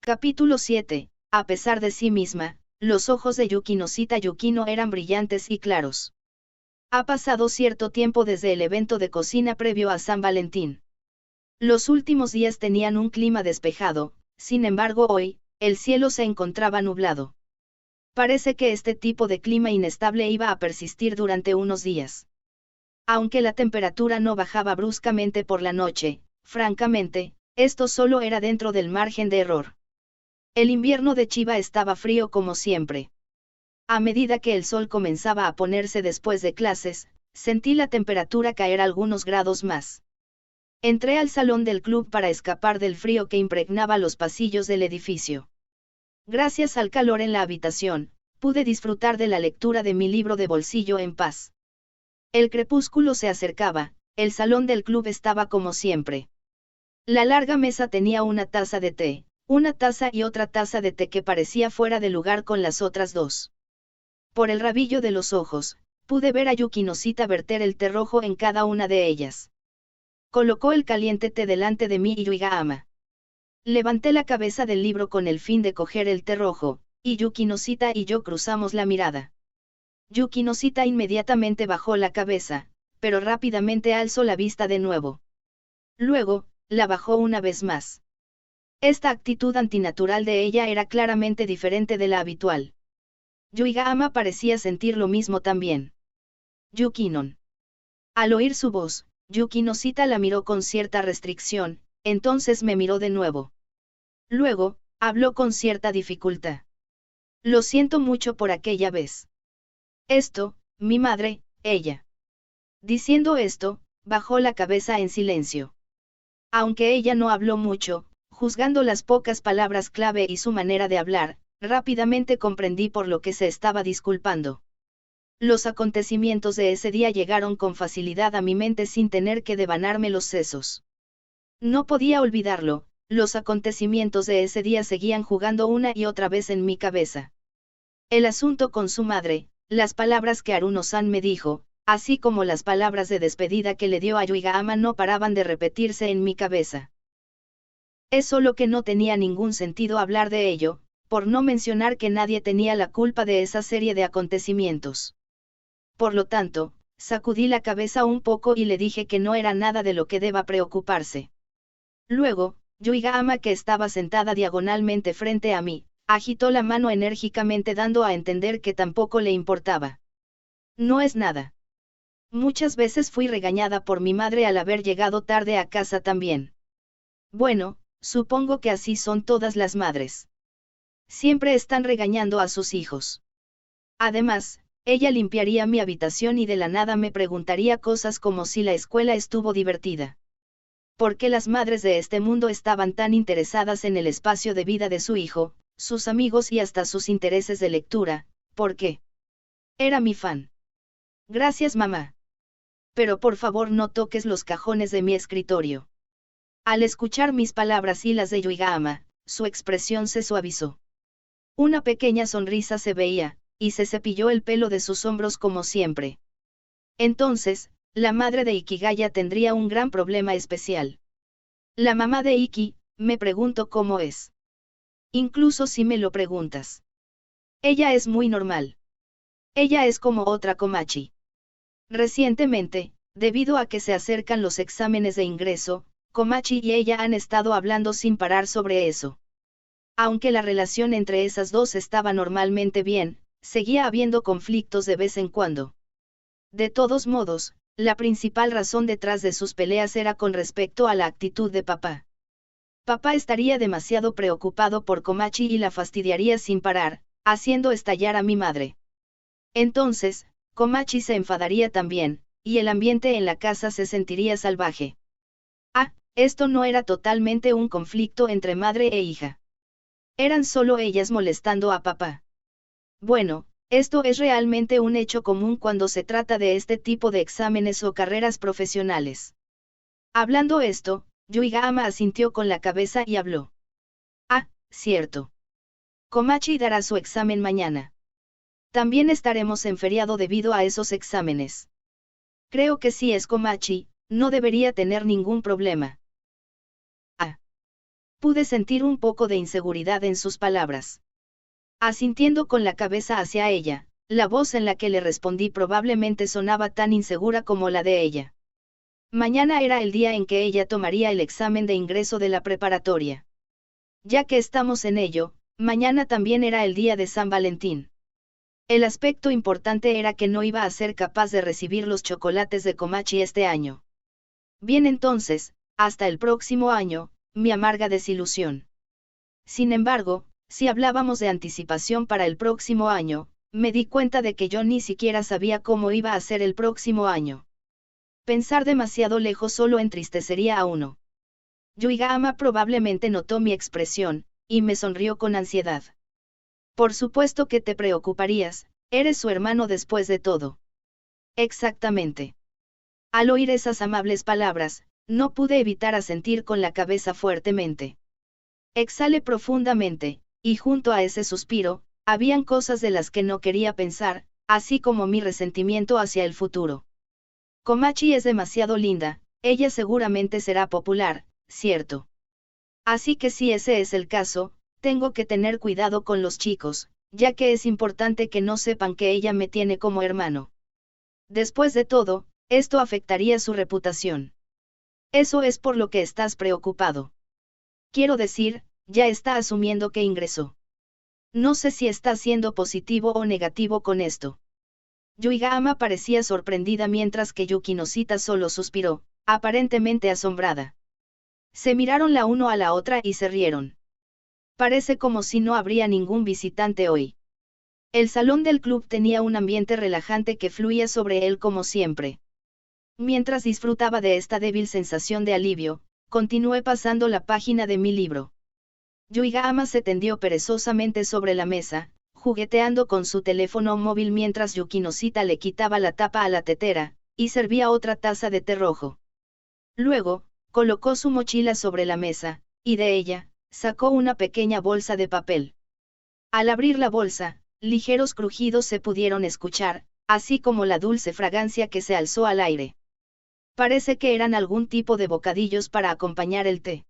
Capítulo 7. A pesar de sí misma, los ojos de Yukinosita Yukino eran brillantes y claros. Ha pasado cierto tiempo desde el evento de cocina previo a San Valentín. Los últimos días tenían un clima despejado, sin embargo hoy, el cielo se encontraba nublado. Parece que este tipo de clima inestable iba a persistir durante unos días. Aunque la temperatura no bajaba bruscamente por la noche, francamente, esto solo era dentro del margen de error. El invierno de Chiba estaba frío como siempre. A medida que el sol comenzaba a ponerse después de clases, sentí la temperatura caer algunos grados más. Entré al salón del club para escapar del frío que impregnaba los pasillos del edificio. Gracias al calor en la habitación, pude disfrutar de la lectura de mi libro de bolsillo en paz. El crepúsculo se acercaba, el salón del club estaba como siempre. La larga mesa tenía una taza de té, una taza y otra taza de té que parecía fuera de lugar con las otras dos. Por el rabillo de los ojos, pude ver a Yukinosita verter el té rojo en cada una de ellas. Colocó el caliente té delante de mí y Yuiga-ama. Levanté la cabeza del libro con el fin de coger el té rojo, y Yukinosita y yo cruzamos la mirada. Yukinosita inmediatamente bajó la cabeza, pero rápidamente alzó la vista de nuevo. Luego, la bajó una vez más. Esta actitud antinatural de ella era claramente diferente de la habitual. Yuiga-ama parecía sentir lo mismo también. Yukinon. Al oír su voz, Yukinosita la miró con cierta restricción, entonces me miró de nuevo. Luego, habló con cierta dificultad. Lo siento mucho por aquella vez. Esto, mi madre, ella. Diciendo esto, bajó la cabeza en silencio. Aunque ella no habló mucho, juzgando las pocas palabras clave y su manera de hablar, rápidamente comprendí por lo que se estaba disculpando. Los acontecimientos de ese día llegaron con facilidad a mi mente sin tener que devanarme los sesos. No podía olvidarlo, los acontecimientos de ese día seguían jugando una y otra vez en mi cabeza. El asunto con su madre, las palabras que Haruno-san me dijo, así como las palabras de despedida que le dio a Yuiga-ama no paraban de repetirse en mi cabeza. Es solo que no tenía ningún sentido hablar de ello, por no mencionar que nadie tenía la culpa de esa serie de acontecimientos. Por lo tanto, sacudí la cabeza un poco y le dije que no era nada de lo que deba preocuparse. Luego, Yuiga-ama, que estaba sentada diagonalmente frente a mí, agitó la mano enérgicamente dando a entender que tampoco le importaba. No es nada. Muchas veces fui regañada por mi madre al haber llegado tarde a casa también. Bueno, supongo que así son todas las madres. Siempre están regañando a sus hijos. Además, ella limpiaría mi habitación y de la nada me preguntaría cosas como si la escuela estuvo divertida. ¿Por qué las madres de este mundo estaban tan interesadas en el espacio de vida de su hijo, sus amigos y hasta sus intereses de lectura? ¿Por qué? Era mi fan. Gracias, mamá. Pero por favor no toques los cajones de mi escritorio. Al escuchar mis palabras y las de Yuiga-ama, su expresión se suavizó. Una pequeña sonrisa se veía, y se cepilló el pelo de sus hombros como siempre. Entonces, la madre de Ikigaya tendría un gran problema especial. La mamá de Iki, me pregunto cómo es. Incluso si me lo preguntas. Ella es muy normal. Ella es como otra Komachi. Recientemente, debido a que se acercan los exámenes de ingreso, Komachi y ella han estado hablando sin parar sobre eso. Aunque la relación entre esas dos estaba normalmente bien, seguía habiendo conflictos de vez en cuando. De todos modos, la principal razón detrás de sus peleas era con respecto a la actitud de papá. Papá estaría demasiado preocupado por Komachi y la fastidiaría sin parar, haciendo estallar a mi madre. Entonces, Komachi se enfadaría también, y el ambiente en la casa se sentiría salvaje. Esto no era totalmente un conflicto entre madre e hija. Eran solo ellas molestando a papá. Bueno, esto es realmente un hecho común cuando se trata de este tipo de exámenes o carreras profesionales. Hablando esto, Yuiga-ama asintió con la cabeza y habló. Cierto. Komachi dará su examen mañana. También estaremos en feriado debido a esos exámenes. Creo que si es Komachi, no debería tener ningún problema. Pude sentir un poco de inseguridad en sus palabras. Asintiendo con la cabeza hacia ella, la voz en la que le respondí probablemente sonaba tan insegura como la de ella. Mañana era el día en que ella tomaría el examen de ingreso de la preparatoria. Ya que estamos en ello, mañana también era el día de San Valentín. El aspecto importante era que no iba a ser capaz de recibir los chocolates de Komachi este año. Bien entonces, hasta el próximo año, mi amarga desilusión. Sin embargo, si hablábamos de anticipación para el próximo año, me di cuenta de que yo ni siquiera sabía cómo iba a ser el próximo año. Pensar demasiado lejos solo entristecería a uno. Yuigama probablemente notó mi expresión, y me sonrió con ansiedad. Por supuesto que te preocuparías, eres su hermano después de todo. Exactamente. Al oír esas amables palabras, no pude evitar asentir con la cabeza fuertemente. Exhalé profundamente, y junto a ese suspiro, habían cosas de las que no quería pensar, así como mi resentimiento hacia el futuro. Komachi es demasiado linda, ella seguramente será popular, ¿cierto? Así que si ese es el caso, tengo que tener cuidado con los chicos, ya que es importante que no sepan que ella me tiene como hermano. Después de todo, esto afectaría su reputación. Eso es por lo que estás preocupado. Quiero decir, ya está asumiendo que ingresó. No sé si está siendo positivo o negativo con esto. Yuigama parecía sorprendida mientras que Yukinosita solo suspiró, aparentemente asombrada. Se miraron la uno a la otra y se rieron. Parece como si no habría ningún visitante hoy. El salón del club tenía un ambiente relajante que fluía sobre él como siempre. Mientras disfrutaba de esta débil sensación de alivio, continué pasando la página de mi libro. Yuigama se tendió perezosamente sobre la mesa, jugueteando con su teléfono móvil mientras Yukinosita le quitaba la tapa a la tetera, y servía otra taza de té rojo. Luego, colocó su mochila sobre la mesa, y de ella, sacó una pequeña bolsa de papel. Al abrir la bolsa, ligeros crujidos se pudieron escuchar, así como la dulce fragancia que se alzó al aire. Parece que eran algún tipo de bocadillos para acompañar el té.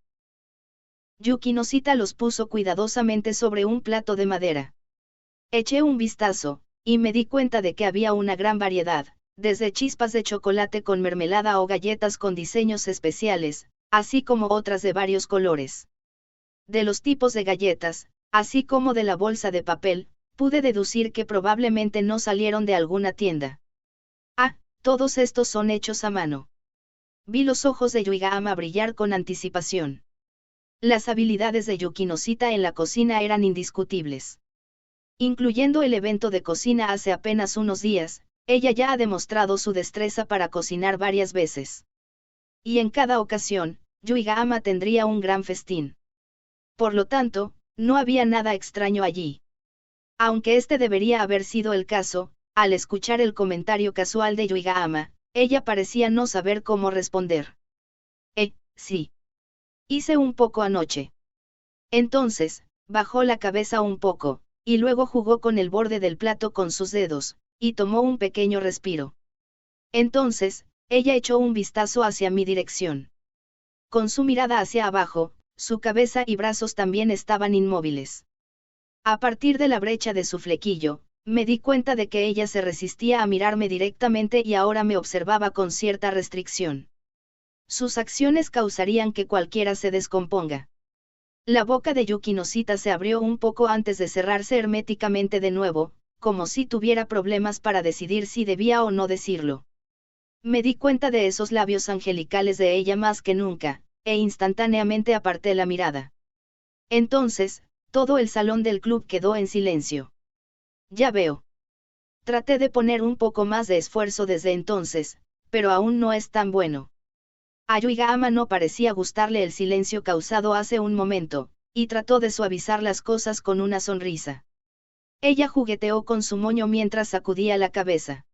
Yukinosita los puso cuidadosamente sobre un plato de madera. Eché un vistazo, y me di cuenta de que había una gran variedad, desde chispas de chocolate con mermelada o galletas con diseños especiales, así como otras de varios colores. De los tipos de galletas, así como de la bolsa de papel, pude deducir que probablemente no salieron de alguna tienda. Ah, todos estos son hechos a mano. Vi los ojos de Yuigama brillar con anticipación. Las habilidades de Yukinosita en la cocina eran indiscutibles. Incluyendo el evento de cocina hace apenas unos días, ella ya ha demostrado su destreza para cocinar varias veces. Y en cada ocasión, Yuigama tendría un gran festín. Por lo tanto, no había nada extraño allí. Aunque este debería haber sido el caso, al escuchar el comentario casual de Yuigama, ella parecía no saber cómo responder. Sí. Hice un poco anoche. Entonces, bajó la cabeza un poco, y luego jugó con el borde del plato con sus dedos, y tomó un pequeño respiro. Entonces, ella echó un vistazo hacia mi dirección. Con su mirada hacia abajo, su cabeza y brazos también estaban inmóviles. A partir de la brecha de su flequillo, me di cuenta de que ella se resistía a mirarme directamente y ahora me observaba con cierta restricción. Sus acciones causarían que cualquiera se descomponga. La boca de Yukinosita se abrió un poco antes de cerrarse herméticamente de nuevo, como si tuviera problemas para decidir si debía o no decirlo. Me di cuenta de esos labios angelicales de ella más que nunca, e instantáneamente aparté la mirada. Entonces, todo el salón del club quedó en silencio. Ya veo. Traté de poner un poco más de esfuerzo desde entonces, pero aún no es tan bueno. A Yuigama no parecía gustarle el silencio causado hace un momento, y trató de suavizar las cosas con una sonrisa. Ella jugueteó con su moño mientras sacudía la cabeza.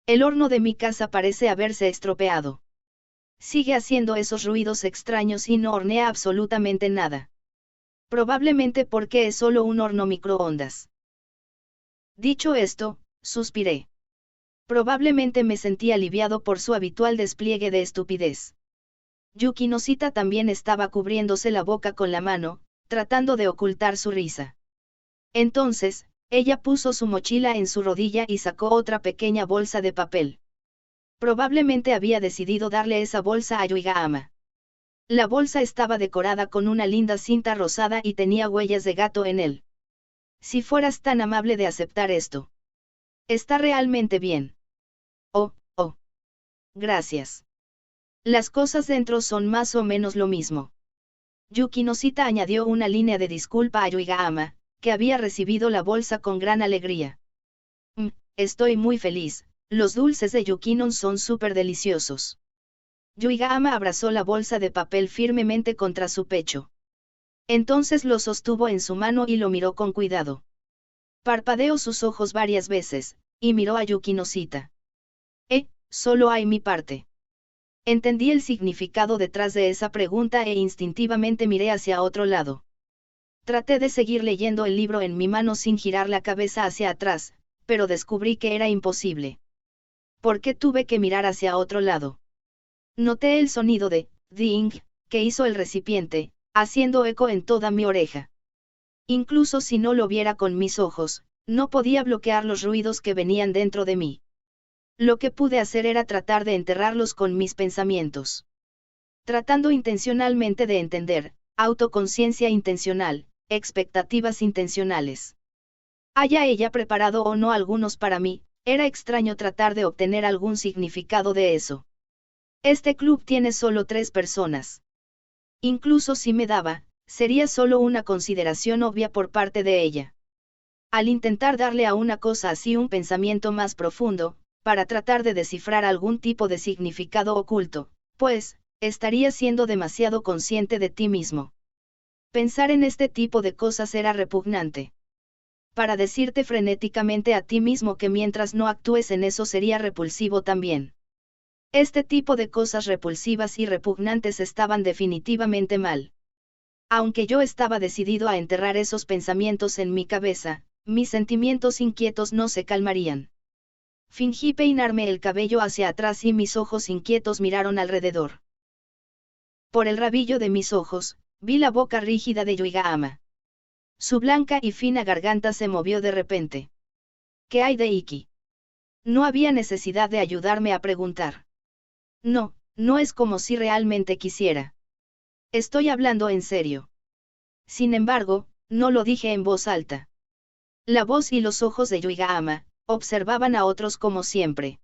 El horno de mi casa parece haberse estropeado. Sigue haciendo esos ruidos extraños y no hornea absolutamente nada. Probablemente porque es solo un horno microondas. Dicho esto, suspiré. Probablemente me sentí aliviado por su habitual despliegue de estupidez. Yukinosita también estaba cubriéndose la boca con la mano, tratando de ocultar su risa. Entonces, ella puso su mochila en su rodilla y sacó otra pequeña bolsa de papel. Probablemente había decidido darle esa bolsa a Yuigahama. La bolsa estaba decorada con una linda cinta rosada y tenía huellas de gato en él. Si fueras tan amable de aceptar esto. Está realmente bien. Oh, oh. Gracias. Las cosas dentro son más o menos lo mismo. Yukinosita añadió una línea de disculpa a Yuigahama, que había recibido la bolsa con gran alegría. Estoy muy feliz, los dulces de Yukinon son súper deliciosos. Yuigahama abrazó la bolsa de papel firmemente contra su pecho. Entonces lo sostuvo en su mano y lo miró con cuidado. Parpadeó sus ojos varias veces, y miró a Yukinosita. Solo hay mi parte. Entendí el significado detrás de esa pregunta e instintivamente miré hacia otro lado. Traté de seguir leyendo el libro en mi mano sin girar la cabeza hacia atrás, pero descubrí que era imposible. ¿Por qué tuve que mirar hacia otro lado? Noté el sonido de ding que hizo el recipiente, haciendo eco en toda mi oreja. Incluso si no lo viera con mis ojos, no podía bloquear los ruidos que venían dentro de mí. Lo que pude hacer era tratar de enterrarlos con mis pensamientos. Tratando intencionalmente de entender, autoconciencia intencional, expectativas intencionales. Haya ella preparado o no algunos para mí, era extraño tratar de obtener algún significado de eso. Este club tiene solo 3 personas. Incluso si me daba, sería solo una consideración obvia por parte de ella. Al intentar darle a una cosa así un pensamiento más profundo, para tratar de descifrar algún tipo de significado oculto, pues, estaría siendo demasiado consciente de ti mismo. Pensar en este tipo de cosas era repugnante. Para decirte frenéticamente a ti mismo que mientras no actúes en eso sería repulsivo también. Este tipo de cosas repulsivas y repugnantes estaban definitivamente mal. Aunque yo estaba decidido a enterrar esos pensamientos en mi cabeza, mis sentimientos inquietos no se calmarían. Fingí peinarme el cabello hacia atrás y mis ojos inquietos miraron alrededor. Por el rabillo de mis ojos, vi la boca rígida de Yuigahama. Su blanca y fina garganta se movió de repente. ¿Qué hay de Iki? No había necesidad de ayudarme a preguntar. No, no es como si realmente quisiera. Estoy hablando en serio. Sin embargo, no lo dije en voz alta. La voz y los ojos de Yuigahama observaban a otros como siempre.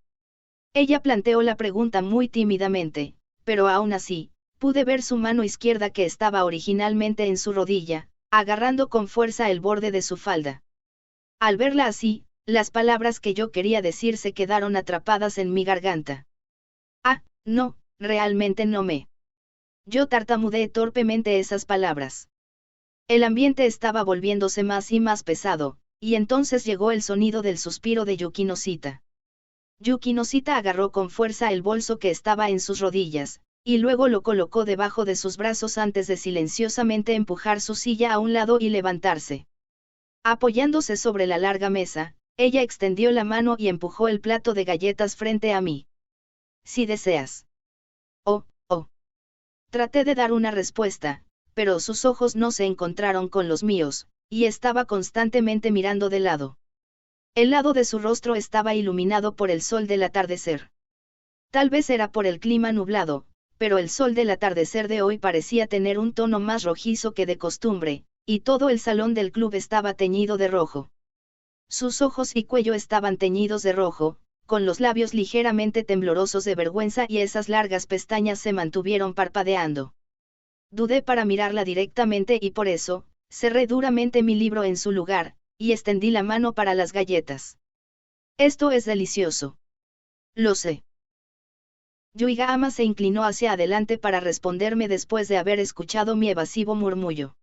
Ella planteó la pregunta muy tímidamente, pero aún así, pude ver su mano izquierda que estaba originalmente en su rodilla, agarrando con fuerza el borde de su falda. Al verla así, las palabras que yo quería decir se quedaron atrapadas en mi garganta. No, realmente no me. Yo tartamudeé torpemente esas palabras. El ambiente estaba volviéndose más y más pesado, y entonces llegó el sonido del suspiro de Yukinosita. Yukinosita agarró con fuerza el bolso que estaba en sus rodillas, y luego lo colocó debajo de sus brazos antes de silenciosamente empujar su silla a un lado y levantarse. Apoyándose sobre la larga mesa, ella extendió la mano y empujó el plato de galletas frente a mí. Si deseas. Oh. Traté de dar una respuesta, pero sus ojos no se encontraron con los míos, y estaba constantemente mirando de lado. El lado de su rostro estaba iluminado por el sol del atardecer. Tal vez era por el clima nublado, pero el sol del atardecer de hoy parecía tener un tono más rojizo que de costumbre, y todo el salón del club estaba teñido de rojo. Sus ojos y cuello estaban teñidos de rojo, con los labios ligeramente temblorosos de vergüenza y esas largas pestañas se mantuvieron parpadeando. Dudé para mirarla directamente y por eso, cerré duramente mi libro en su lugar, y extendí la mano para las galletas. Esto es delicioso. Lo sé. Yuigahama se inclinó hacia adelante para responderme después de haber escuchado mi evasivo murmullo.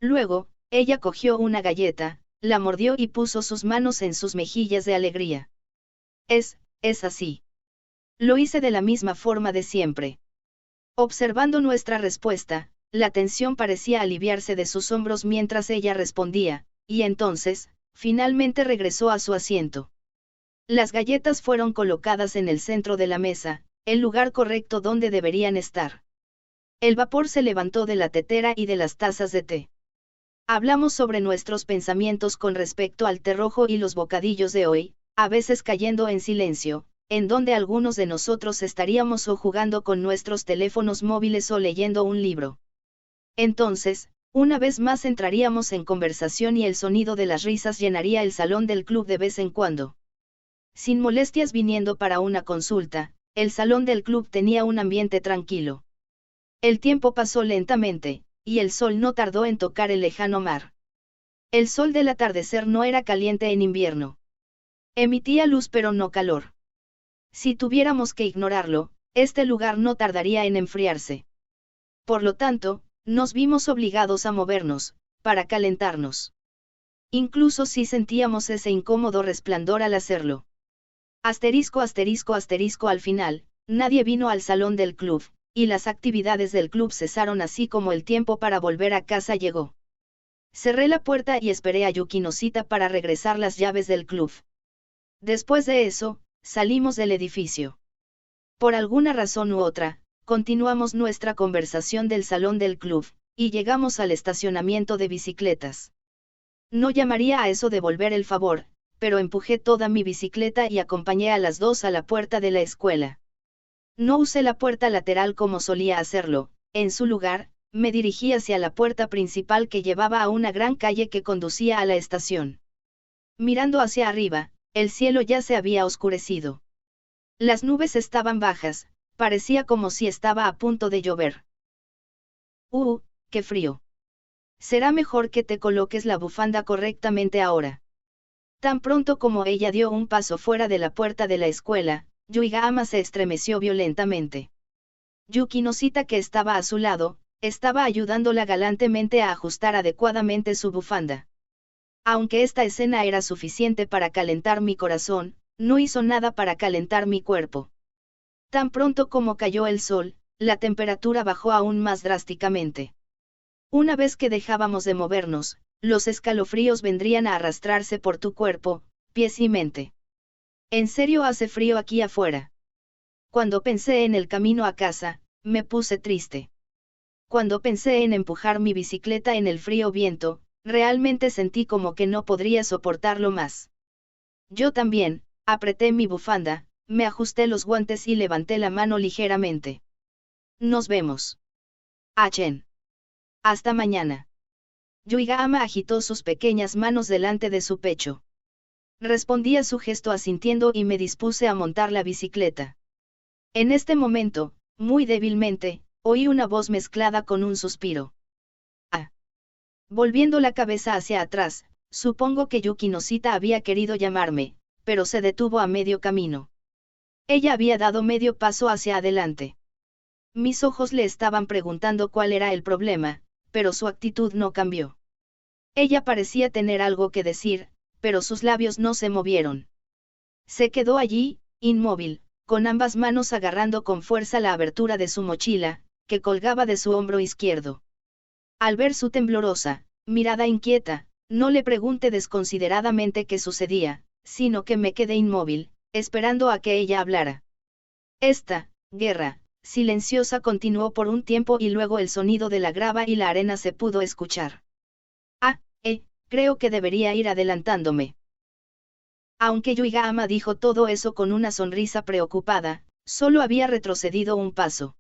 Luego, ella cogió una galleta, la mordió y puso sus manos en sus mejillas de alegría. Es así. Lo hice de la misma forma de siempre. Observando nuestra respuesta, la tensión parecía aliviarse de sus hombros mientras ella respondía, y entonces, finalmente regresó a su asiento. Las galletas fueron colocadas en el centro de la mesa, el lugar correcto donde deberían estar. El vapor se levantó de la tetera y de las tazas de té. Hablamos sobre nuestros pensamientos con respecto al té rojo y los bocadillos de hoy, a veces cayendo en silencio, en donde algunos de nosotros estaríamos o jugando con nuestros teléfonos móviles o leyendo un libro. Entonces, una vez más entraríamos en conversación y el sonido de las risas llenaría el salón del club de vez en cuando. Sin molestias viniendo para una consulta, el salón del club tenía un ambiente tranquilo. El tiempo pasó lentamente, y el sol no tardó en tocar el lejano mar. El sol del atardecer no era caliente en invierno. Emitía luz pero no calor. Si tuviéramos que ignorarlo, este lugar no tardaría en enfriarse. Por lo tanto, nos vimos obligados a movernos, para calentarnos. Incluso si sentíamos ese incómodo resplandor al hacerlo. Asterisco asterisco asterisco al final, nadie vino al salón del club, y las actividades del club cesaron así como el tiempo para volver a casa llegó. Cerré la puerta y esperé a Yukinosita para regresar las llaves del club. Después de eso, salimos del edificio. Por alguna razón u otra, continuamos nuestra conversación del salón del club, y llegamos al estacionamiento de bicicletas. No llamaría a eso devolver el favor, pero empujé toda mi bicicleta y acompañé a las dos a la puerta de la escuela. No usé la puerta lateral como solía hacerlo, en su lugar, me dirigí hacia la puerta principal que llevaba a una gran calle que conducía a la estación. Mirando hacia arriba, el cielo ya se había oscurecido. Las nubes estaban bajas, parecía como si estaba a punto de llover. ¡Qué frío! Será mejor que te coloques la bufanda correctamente ahora. Tan pronto como ella dio un paso fuera de la puerta de la escuela, Yuiga-ama se estremeció violentamente. Yukinosita, que estaba a su lado, estaba ayudándola galantemente a ajustar adecuadamente su bufanda. Aunque esta escena era suficiente para calentar mi corazón, no hizo nada para calentar mi cuerpo. Tan pronto como cayó el sol, la temperatura bajó aún más drásticamente. Una vez que dejábamos de movernos, los escalofríos vendrían a arrastrarse por tu cuerpo, pies y mente. ¿En serio hace frío aquí afuera? Cuando pensé en el camino a casa, me puse triste. Cuando pensé en empujar mi bicicleta en el frío viento, realmente sentí como que no podría soportarlo más. Yo también, apreté mi bufanda, me ajusté los guantes y levanté la mano ligeramente. Nos vemos. Achen. Hasta mañana. Yuiga-ama agitó sus pequeñas manos delante de su pecho. Respondí a su gesto asintiendo y me dispuse a montar la bicicleta. En este momento, muy débilmente, oí una voz mezclada con un suspiro. Ah. Volviendo la cabeza hacia atrás, supongo que Yukinosita había querido llamarme, pero se detuvo a medio camino. Ella había dado medio paso hacia adelante. Mis ojos le estaban preguntando cuál era el problema, pero su actitud no cambió. Ella parecía tener algo que decir, pero sus labios no se movieron. Se quedó allí, inmóvil, con ambas manos agarrando con fuerza la abertura de su mochila, que colgaba de su hombro izquierdo. Al ver su temblorosa mirada inquieta, no le pregunté desconsideradamente qué sucedía, sino que me quedé inmóvil, esperando a que ella hablara. Esta guerra silenciosa continuó por un tiempo y luego el sonido de la grava y la arena se pudo escuchar. Creo que debería ir adelantándome. Aunque Yuiga-ama dijo todo eso con una sonrisa preocupada, solo había retrocedido un paso.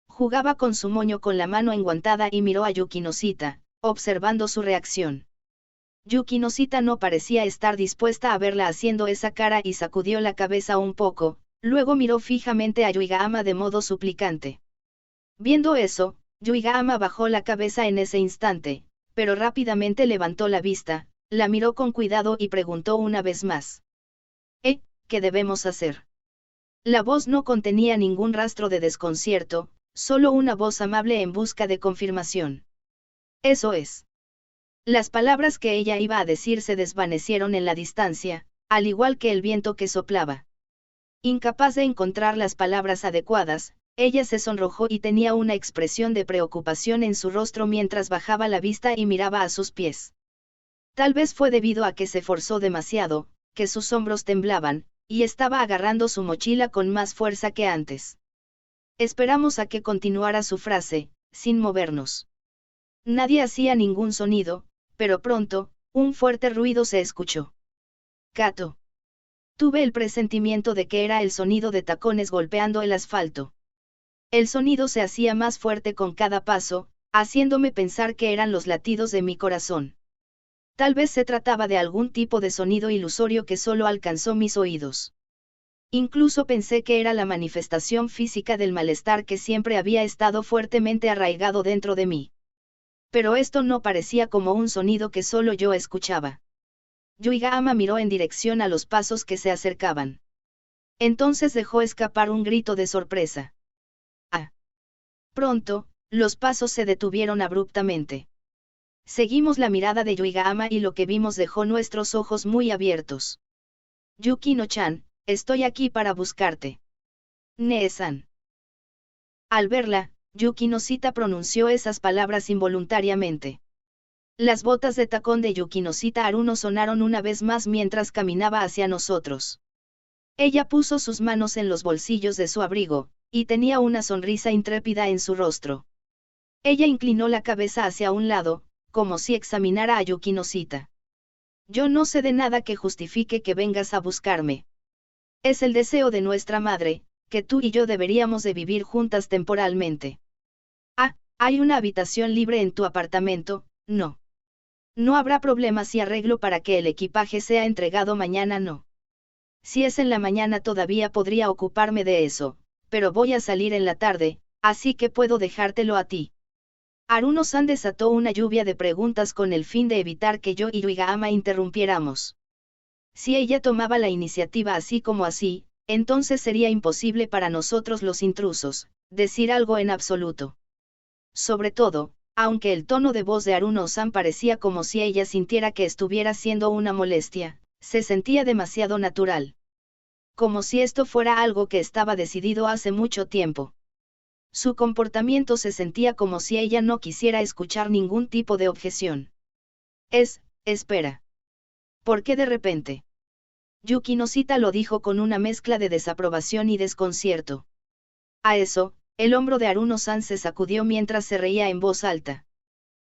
Jugaba con su moño con la mano enguantada y miró a Yukinosita, observando su reacción. Yukinosita no parecía estar dispuesta a verla haciendo esa cara y sacudió la cabeza un poco, luego miró fijamente a Yuiga-ama de modo suplicante. Viendo eso, Yuiga-ama bajó la cabeza en ese instante, pero rápidamente levantó la vista, la miró con cuidado y preguntó una vez más. ¿Qué debemos hacer? La voz no contenía ningún rastro de desconcierto, solo una voz amable en busca de confirmación. Eso es. Las palabras que ella iba a decir se desvanecieron en la distancia, al igual que el viento que soplaba. Incapaz de encontrar las palabras adecuadas, ella se sonrojó y tenía una expresión de preocupación en su rostro mientras bajaba la vista y miraba a sus pies. Tal vez fue debido a que se forzó demasiado, que sus hombros temblaban, y estaba agarrando su mochila con más fuerza que antes. Esperamos a que continuara su frase, sin movernos. Nadie hacía ningún sonido, pero pronto, un fuerte ruido se escuchó. Kato. Tuve el presentimiento de que era el sonido de tacones golpeando el asfalto. El sonido se hacía más fuerte con cada paso, haciéndome pensar que eran los latidos de mi corazón. Tal vez se trataba de algún tipo de sonido ilusorio que solo alcanzó mis oídos. Incluso pensé que era la manifestación física del malestar que siempre había estado fuertemente arraigado dentro de mí. Pero esto no parecía como un sonido que solo yo escuchaba. Yuigama miró en dirección a los pasos que se acercaban. Entonces dejó escapar un grito de sorpresa. Ah. Pronto, los pasos se detuvieron abruptamente. Seguimos la mirada de Yuigama y lo que vimos dejó nuestros ojos muy abiertos. Yukino-chan, estoy aquí para buscarte. Nee-san. Al verla, Yukinosita pronunció esas palabras involuntariamente. Las botas de tacón de Yukinosita Haruno sonaron una vez más mientras caminaba hacia nosotros. Ella puso sus manos en los bolsillos de su abrigo, y tenía una sonrisa intrépida en su rostro. Ella inclinó la cabeza hacia un lado, como si examinara a Yukinosita. Yo no sé de nada que justifique que vengas a buscarme. Es el deseo de nuestra madre, que tú y yo deberíamos de vivir juntas temporalmente. Ah, hay una habitación libre en tu apartamento, ¿no? No habrá problema si arreglo para que el equipaje sea entregado mañana, no. Si es en la mañana todavía podría ocuparme de eso, pero voy a salir en la tarde, así que puedo dejártelo a ti. Haruno-san desató una lluvia de preguntas con el fin de evitar que yo y Yuigama interrumpiéramos. Si ella tomaba la iniciativa así como así, entonces sería imposible para nosotros los intrusos, decir algo en absoluto. Sobre todo, aunque el tono de voz de Haruno-san parecía como si ella sintiera que estuviera siendo una molestia, se sentía demasiado natural. Como si esto fuera algo que estaba decidido hace mucho tiempo. Su comportamiento se sentía como si ella no quisiera escuchar ningún tipo de objeción. Espera. ¿Por qué de repente? Yukinosita lo dijo con una mezcla de desaprobación y desconcierto. A eso, el hombro de Haruno-san se sacudió mientras se reía en voz alta.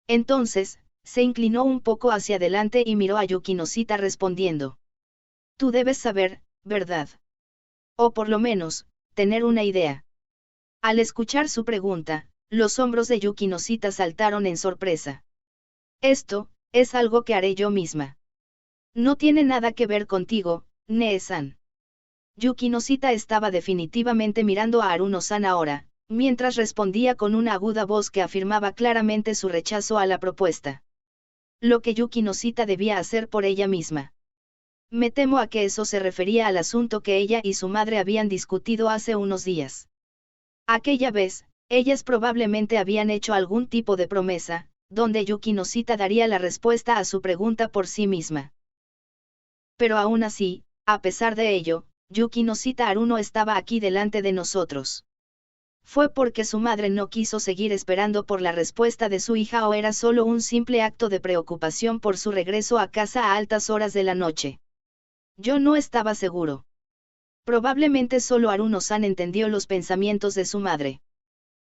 Entonces, se inclinó un poco hacia adelante y miró a Yukinosita respondiendo. Tú debes saber, ¿verdad? O por lo menos, tener una idea. Al escuchar su pregunta, los hombros de Yukinosita saltaron en sorpresa. Esto, es algo que haré yo misma. No tiene nada que ver contigo, Nee-san. Yukinosita estaba definitivamente mirando a Haruno-san ahora, mientras respondía con una aguda voz que afirmaba claramente su rechazo a la propuesta. Lo que Yukinosita debía hacer por ella misma. Me temo a que eso se refería al asunto que ella y su madre habían discutido hace unos días. Aquella vez, ellas probablemente habían hecho algún tipo de promesa, donde Yukinosita daría la respuesta a su pregunta por sí misma. Pero aún así, a pesar de ello, Yukinosita Haruno estaba aquí delante de nosotros. ¿Fue porque su madre no quiso seguir esperando por la respuesta de su hija o era solo un simple acto de preocupación por su regreso a casa a altas horas de la noche? Yo no estaba seguro. Probablemente solo Haruno-san entendió los pensamientos de su madre.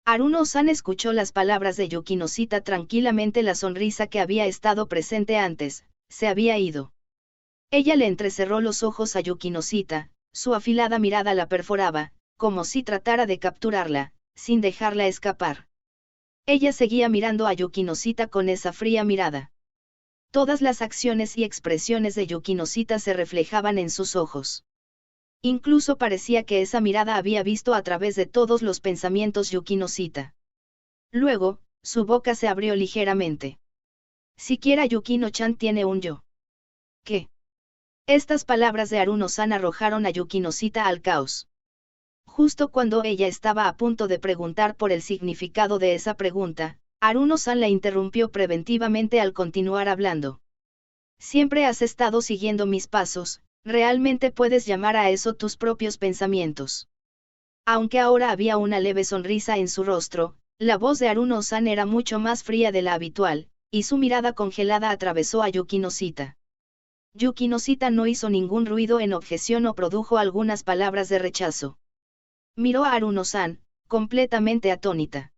Haruno-san escuchó las palabras de Yukinosita tranquilamente, la sonrisa que había estado presente antes, se había ido. Ella le entrecerró los ojos a Yukinosita, su afilada mirada la perforaba, como si tratara de capturarla, sin dejarla escapar. Ella seguía mirando a Yukinosita con esa fría mirada. Todas las acciones y expresiones de Yukinosita se reflejaban en sus ojos. Incluso parecía que esa mirada había visto a través de todos los pensamientos Yukinosita. Luego, su boca se abrió ligeramente. Siquiera Yukino-chan tiene un yo. ¿Qué? Estas palabras de Haruno-san arrojaron a Yukinosita al caos. Justo cuando ella estaba a punto de preguntar por el significado de esa pregunta, Haruno-san la interrumpió preventivamente al continuar hablando. Siempre has estado siguiendo mis pasos, realmente puedes llamar a eso tus propios pensamientos. Aunque ahora había una leve sonrisa en su rostro, la voz de Haruno-san era mucho más fría de la habitual, y su mirada congelada atravesó a Yukinosita. Yukinosita no hizo ningún ruido en objeción o produjo algunas palabras de rechazo. Miró a Haruno-san, completamente atónita.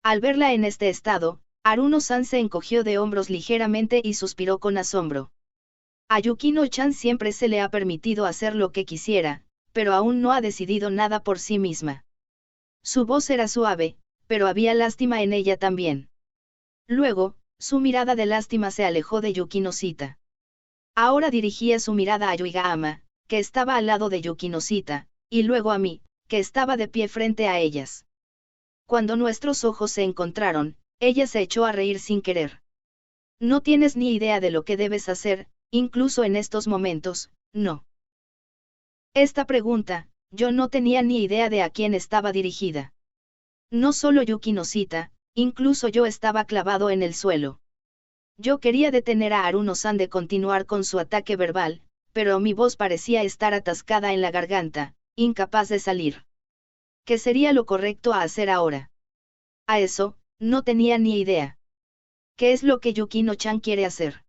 Al verla en este estado, Haruno-san se encogió de hombros ligeramente y suspiró con asombro. A Yukino-chan siempre se le ha permitido hacer lo que quisiera, pero aún no ha decidido nada por sí misma. Su voz era suave, pero había lástima en ella también. Luego, su mirada de lástima se alejó de Yukino-sita. Ahora dirigía su mirada a Yuigahama, que estaba al lado de Yukino-sita, y luego a mí, que estaba de pie frente a ellas. Cuando nuestros ojos se encontraron, ella se echó a reír sin querer. No tienes ni idea de lo que debes hacer, incluso en estos momentos, no. Esta pregunta, yo no tenía ni idea de a quién estaba dirigida. No solo Yukino-sita, incluso yo estaba clavado en el suelo. Yo quería detener a Haruno-san de continuar con su ataque verbal, pero mi voz parecía estar atascada en la garganta, incapaz de salir. ¿Qué sería lo correcto a hacer ahora? A eso, no tenía ni idea. ¿Qué es lo que Yukino-chan quiere hacer?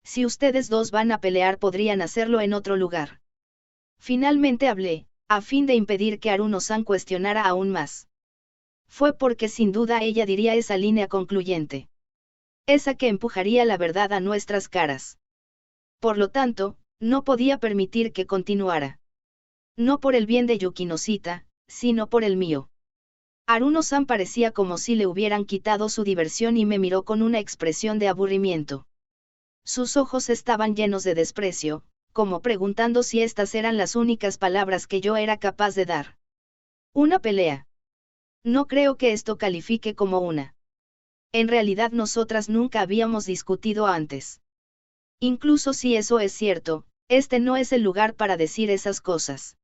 Si ustedes dos van a pelear podrían hacerlo en otro lugar. Finalmente hablé, a fin de impedir que Haruno-san cuestionara aún más. Fue porque sin duda ella diría esa línea concluyente. Esa que empujaría la verdad a nuestras caras. Por lo tanto, no podía permitir que continuara. No por el bien de Yukino-sita, sino por el mío. Haruno-san parecía como si le hubieran quitado su diversión y me miró con una expresión de aburrimiento. Sus ojos estaban llenos de desprecio, como preguntando si estas eran las únicas palabras que yo era capaz de dar. ¿Una pelea? No creo que esto califique como una. En realidad nosotras nunca habíamos discutido antes. Incluso si eso es cierto, este no es el lugar para decir esas cosas.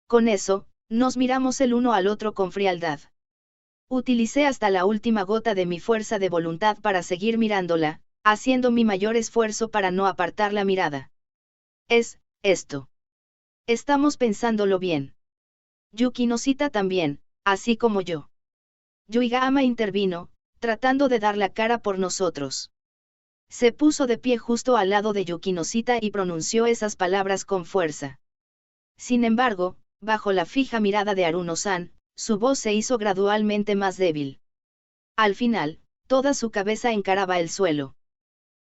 Con eso, nos miramos el uno al otro con frialdad. Utilicé hasta la última gota de mi fuerza de voluntad para seguir mirándola, haciendo mi mayor esfuerzo para no apartar la mirada. Es, esto. Estamos pensándolo bien. Yukino-sita también, así como yo. Yuigahama intervino, tratando de dar la cara por nosotros. Se puso de pie justo al lado de Yukino-sita y pronunció esas palabras con fuerza. Sin embargo, bajo la fija mirada de Haruno-san, su voz se hizo gradualmente más débil. Al final, toda su cabeza encaraba el suelo.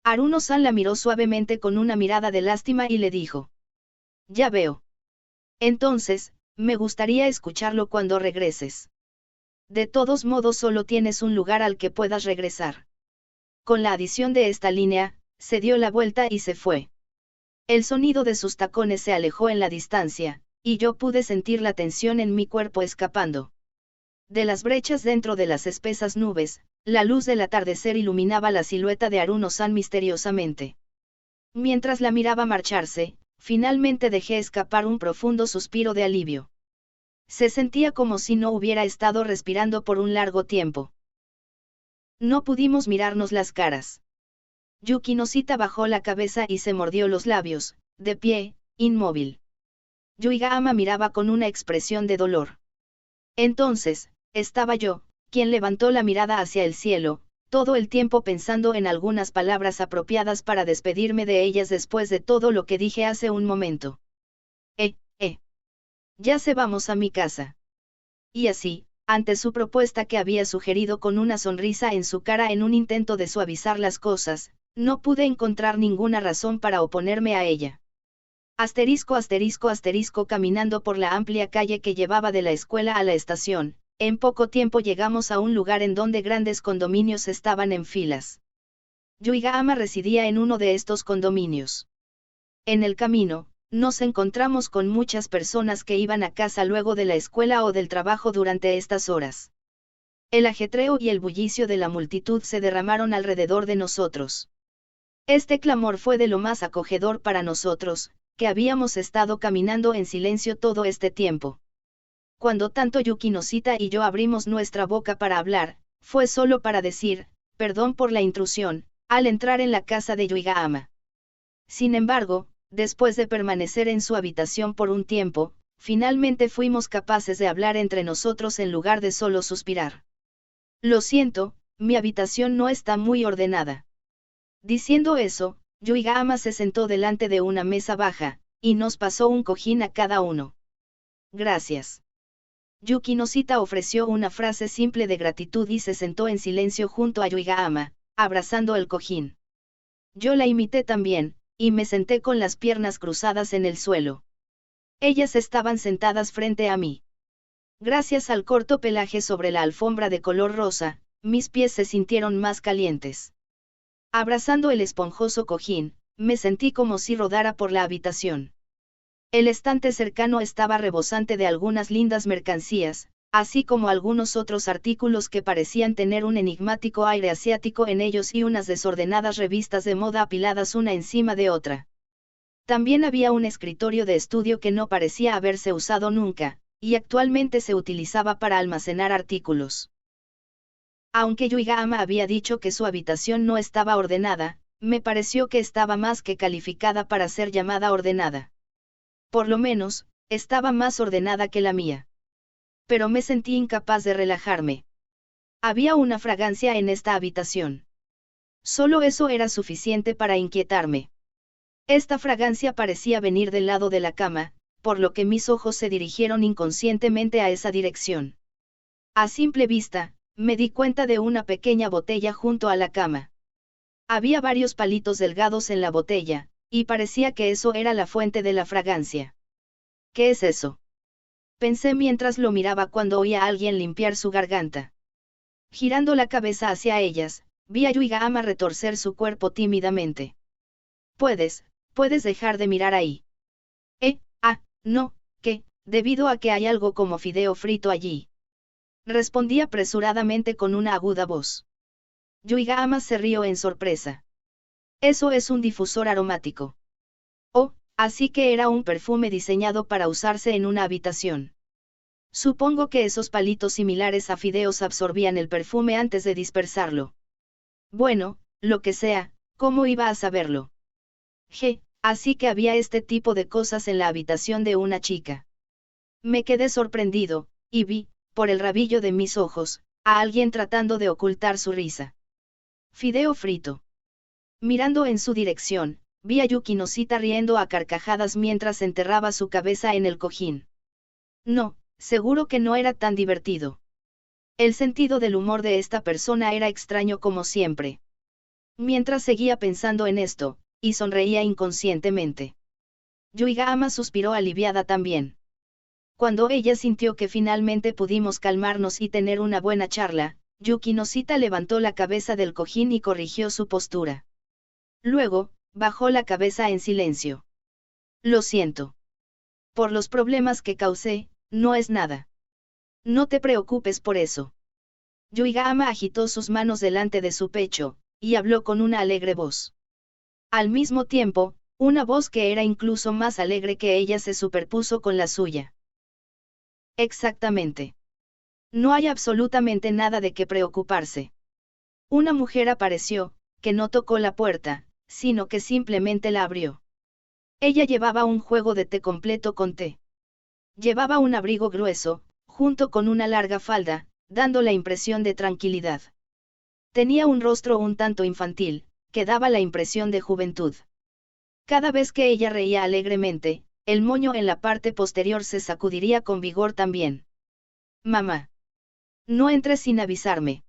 Haruno-san la miró suavemente con una mirada de lástima y le dijo: «Ya veo. Entonces, me gustaría escucharlo cuando regreses. De todos modos solo tienes un lugar al que puedas regresar». Con la adición de esta línea, se dio la vuelta y se fue. El sonido de sus tacones se alejó en la distancia, y yo pude sentir la tensión en mi cuerpo escapando. De las brechas dentro de las espesas nubes, la luz del atardecer iluminaba la silueta de Haruno-san misteriosamente. Mientras la miraba marcharse, finalmente dejé escapar un profundo suspiro de alivio. Se sentía como si no hubiera estado respirando por un largo tiempo. No pudimos mirarnos las caras. Yukino-sita bajó la cabeza y se mordió los labios, de pie, inmóvil. Yuigahama miraba con una expresión de dolor. Entonces, estaba yo, quien levantó la mirada hacia el cielo, todo el tiempo pensando en algunas palabras apropiadas para despedirme de ellas después de todo lo que dije hace un momento. Ya se vamos a mi casa. Y así, ante su propuesta que había sugerido con una sonrisa en su cara en un intento de suavizar las cosas, no pude encontrar ninguna razón para oponerme a ella. Asterisco asterisco asterisco caminando por la amplia calle que llevaba de la escuela a la estación, en poco tiempo llegamos a un lugar en donde grandes condominios estaban en filas. Yuigahama residía en uno de estos condominios. En el camino, nos encontramos con muchas personas que iban a casa luego de la escuela o del trabajo durante estas horas. El ajetreo y el bullicio de la multitud se derramaron alrededor de nosotros. Este clamor fue de lo más acogedor para nosotros, que habíamos estado caminando en silencio todo este tiempo. Cuando tanto Yukino-sita y yo abrimos nuestra boca para hablar, fue solo para decir, perdón por la intrusión, al entrar en la casa de Yuigahama. Sin embargo, después de permanecer en su habitación por un tiempo, finalmente fuimos capaces de hablar entre nosotros en lugar de solo suspirar. Lo siento, mi habitación no está muy ordenada. Diciendo eso, Yuigahama se sentó delante de una mesa baja, y nos pasó un cojín a cada uno. Gracias. Yuki Noshita ofreció una frase simple de gratitud y se sentó en silencio junto a Yuigahama, abrazando el cojín. Yo la imité también, y me senté con las piernas cruzadas en el suelo. Ellas estaban sentadas frente a mí. Gracias al corto pelaje sobre la alfombra de color rosa, mis pies se sintieron más calientes. Abrazando el esponjoso cojín, me sentí como si rodara por la habitación. El estante cercano estaba rebosante de algunas lindas mercancías, así como algunos otros artículos que parecían tener un enigmático aire asiático en ellos y unas desordenadas revistas de moda apiladas una encima de otra. También había un escritorio de estudio que no parecía haberse usado nunca, y actualmente se utilizaba para almacenar artículos. Aunque Yuigahama había dicho que su habitación no estaba ordenada, me pareció que estaba más que calificada para ser llamada ordenada. Por lo menos, estaba más ordenada que la mía. Pero me sentí incapaz de relajarme. Había una fragancia en esta habitación. Solo eso era suficiente para inquietarme. Esta fragancia parecía venir del lado de la cama, por lo que mis ojos se dirigieron inconscientemente a esa dirección. A simple vista, me di cuenta de una pequeña botella junto a la cama. Había varios palitos delgados en la botella, y parecía que eso era la fuente de la fragancia. ¿Qué es eso? Pensé mientras lo miraba cuando oía a alguien limpiar su garganta. Girando la cabeza hacia ellas, vi a Yuigahama retorcer su cuerpo tímidamente. Puedes dejar de mirar ahí. No, debido a que hay algo como fideo frito allí. Respondí apresuradamente con una aguda voz. Yuigahama se rió en sorpresa. Eso es un difusor aromático. Oh, así que era un perfume diseñado para usarse en una habitación. Supongo que esos palitos similares a fideos absorbían el perfume antes de dispersarlo. Bueno, lo que sea, ¿cómo iba a saberlo? Así que había este tipo de cosas en la habitación de una chica. Me quedé sorprendido, y vi, por el rabillo de mis ojos, a alguien tratando de ocultar su risa. Fideo frito. Mirando en su dirección, vi a Yuki Noshita riendo a carcajadas mientras enterraba su cabeza en el cojín. No, seguro que no era tan divertido. El sentido del humor de esta persona era extraño como siempre. Mientras seguía pensando en esto, y sonreía inconscientemente. Yuigahama suspiró aliviada también. Cuando ella sintió que finalmente pudimos calmarnos y tener una buena charla, Yuki Noshita levantó la cabeza del cojín y corrigió su postura. Luego, bajó la cabeza en silencio. Lo siento. Por los problemas que causé, no es nada. No te preocupes por eso. Yuigahama agitó sus manos delante de su pecho, y habló con una alegre voz. Al mismo tiempo, una voz que era incluso más alegre que ella se superpuso con la suya. Exactamente. No hay absolutamente nada de qué preocuparse. Una mujer apareció, que no tocó la puerta, sino que simplemente la abrió. Ella llevaba un juego de té completo con té. Llevaba un abrigo grueso, junto con una larga falda, dando la impresión de tranquilidad. Tenía un rostro un tanto infantil, que daba la impresión de juventud. Cada vez que ella reía alegremente, el moño en la parte posterior se sacudiría con vigor también. Mamá. No entres sin avisarme.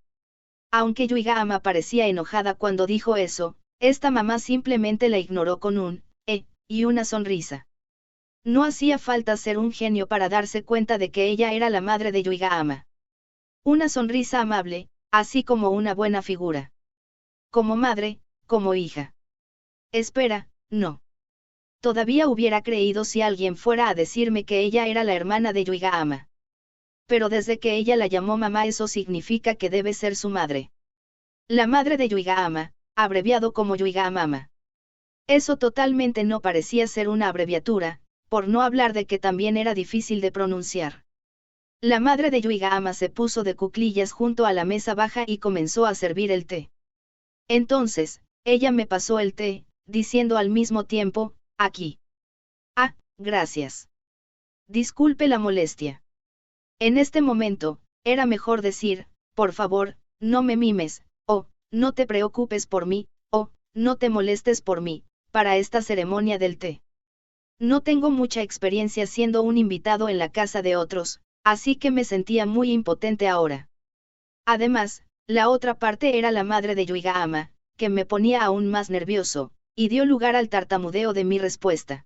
Aunque Yuigahama parecía enojada cuando dijo eso, esta mamá simplemente la ignoró con un y una sonrisa. No hacía falta ser un genio para darse cuenta de que ella era la madre de Yuigahama. Una sonrisa amable, así como una buena figura. Como madre, como hija. Espera, no. Todavía hubiera creído si alguien fuera a decirme que ella era la hermana de Yuigahama. Pero desde que ella la llamó mamá eso significa que debe ser su madre. La madre de Yuigahama, abreviado como Yuigahamama. Eso totalmente no parecía ser una abreviatura, por no hablar de que también era difícil de pronunciar. La madre de Yuigahama se puso de cuclillas junto a la mesa baja y comenzó a servir el té. Entonces, ella me pasó el té, diciendo al mismo tiempo, aquí. Gracias. Disculpe la molestia. En este momento, era mejor decir, por favor, no me mimes, no te preocupes por mí, no te molestes por mí, para esta ceremonia del té. No tengo mucha experiencia siendo un invitado en la casa de otros, Así que me sentía muy impotente ahora. Además, la otra parte era la madre de Yuigahama, que me ponía aún más nervioso, y dio lugar al tartamudeo de mi respuesta.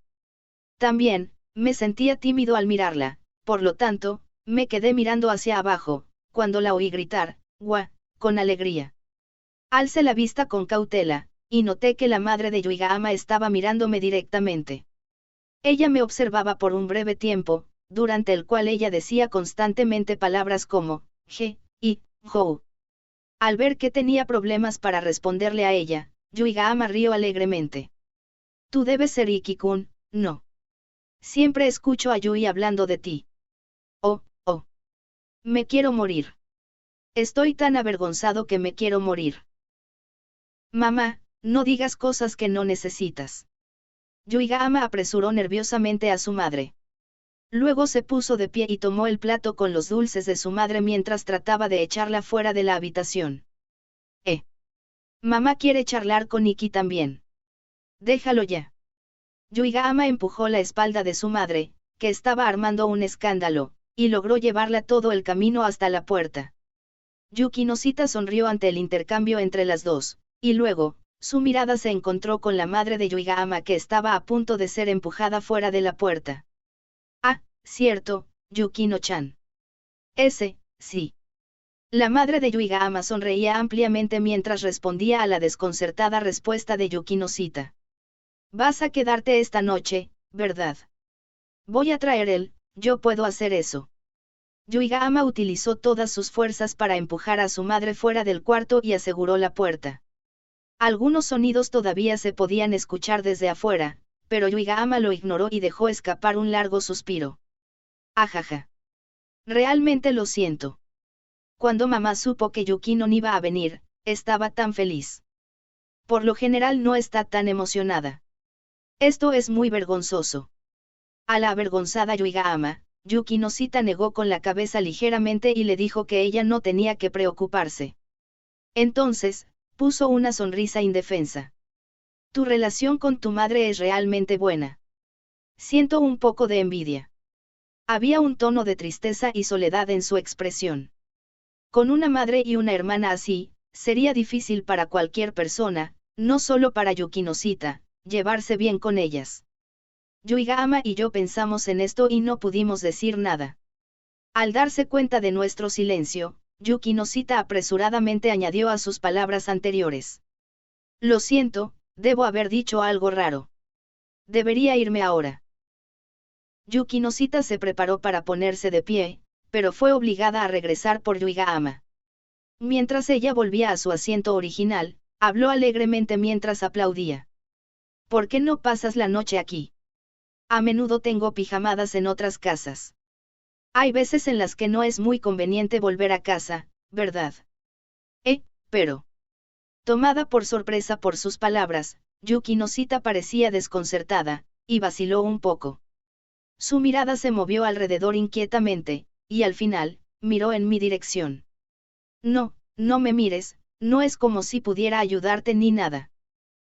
También, me sentía tímido al mirarla, por lo tanto, me quedé mirando hacia abajo, cuando la oí gritar, ¡guau!, con alegría. Alcé la vista con cautela, y noté que la madre de Yuigahama estaba mirándome directamente. Ella me observaba por un breve tiempo, durante el cual ella decía constantemente palabras como, je, y, hou. Al ver que tenía problemas para responderle a ella, Yuigahama rió alegremente. Tú debes ser Iki-kun, ¿no? Siempre escucho a Yui hablando de ti. Oh, oh. Me quiero morir. Estoy tan avergonzado que me quiero morir. Mamá, no digas cosas que no necesitas. Yuigahama apresuró nerviosamente a su madre. Luego se puso de pie y tomó el plato con los dulces de su madre mientras trataba de echarla fuera de la habitación. Mamá quiere charlar con Iki también. Déjalo ya. Yuigahama empujó la espalda de su madre, que estaba armando un escándalo, y logró llevarla todo el camino hasta la puerta. Yuki Noshita sonrió ante el intercambio entre las dos, y luego, su mirada se encontró con la madre de Yuigahama que estaba a punto de ser empujada fuera de la puerta. Ah, cierto, Yukino-chan. Sí. La madre de Yuigahama sonreía ampliamente mientras respondía a la desconcertada respuesta de Yuki Noshita. Vas a quedarte esta noche, ¿verdad? Voy a traer él, yo puedo hacer eso. Yuigahama utilizó todas sus fuerzas para empujar a su madre fuera del cuarto y aseguró la puerta. Algunos sonidos todavía se podían escuchar desde afuera, pero Yuigahama lo ignoró y dejó escapar un largo suspiro. Ajaja. Realmente lo siento. Cuando mamá supo que Yukino no iba a venir, estaba tan feliz. Por lo general no está tan emocionada. Esto es muy vergonzoso. A la avergonzada Yuigahama, Yuki Noshita negó con la cabeza ligeramente y le dijo que ella no tenía que preocuparse. Entonces, puso una sonrisa indefensa. Tu relación con tu madre es realmente buena. Siento un poco de envidia. Había un tono de tristeza y soledad en su expresión. Con una madre y una hermana así, sería difícil para cualquier persona, no solo para Yuki Noshita, llevarse bien con ellas. Yuigahama y yo pensamos en esto y no pudimos decir nada. Al darse cuenta de nuestro silencio, Yuki Noshita apresuradamente añadió a sus palabras anteriores. Lo siento, debo haber dicho algo raro. Debería irme ahora. Yuki Noshita se preparó para ponerse de pie, pero fue obligada a regresar por Yuigahama. Mientras ella volvía a su asiento original, habló alegremente mientras aplaudía. ¿Por qué no pasas la noche aquí? A menudo tengo pijamadas en otras casas. Hay veces en las que no es muy conveniente volver a casa, ¿verdad? Pero. Tomada por sorpresa por sus palabras, Yuki Noshita parecía desconcertada, y vaciló un poco. Su mirada se movió alrededor inquietamente, y al final, miró en mi dirección. No, no me mires, no es como si pudiera ayudarte ni nada.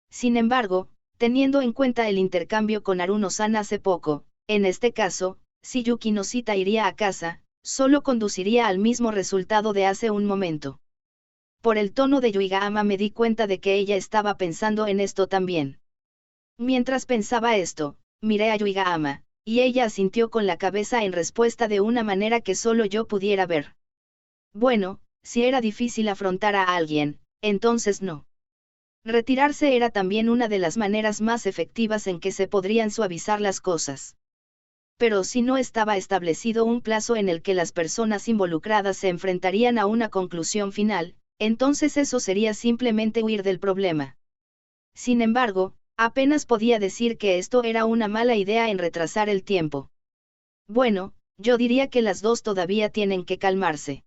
Sin embargo, teniendo en cuenta el intercambio con Haruno-san hace poco, en este caso, si Yuki Noshita iría a casa, solo conduciría al mismo resultado de hace un momento. Por el tono de Yuigahama me di cuenta de que ella estaba pensando en esto también. Mientras pensaba esto, miré a Yuigahama, y ella asintió con la cabeza en respuesta de una manera que solo yo pudiera ver. Bueno, si era difícil afrontar a alguien, entonces no. Retirarse era también una de las maneras más efectivas en que se podrían suavizar las cosas. Pero si no estaba establecido un plazo en el que las personas involucradas se enfrentarían a una conclusión final, entonces eso sería simplemente huir del problema. Sin embargo, apenas podía decir que esto era una mala idea en retrasar el tiempo. Bueno, yo diría que las dos todavía tienen que calmarse.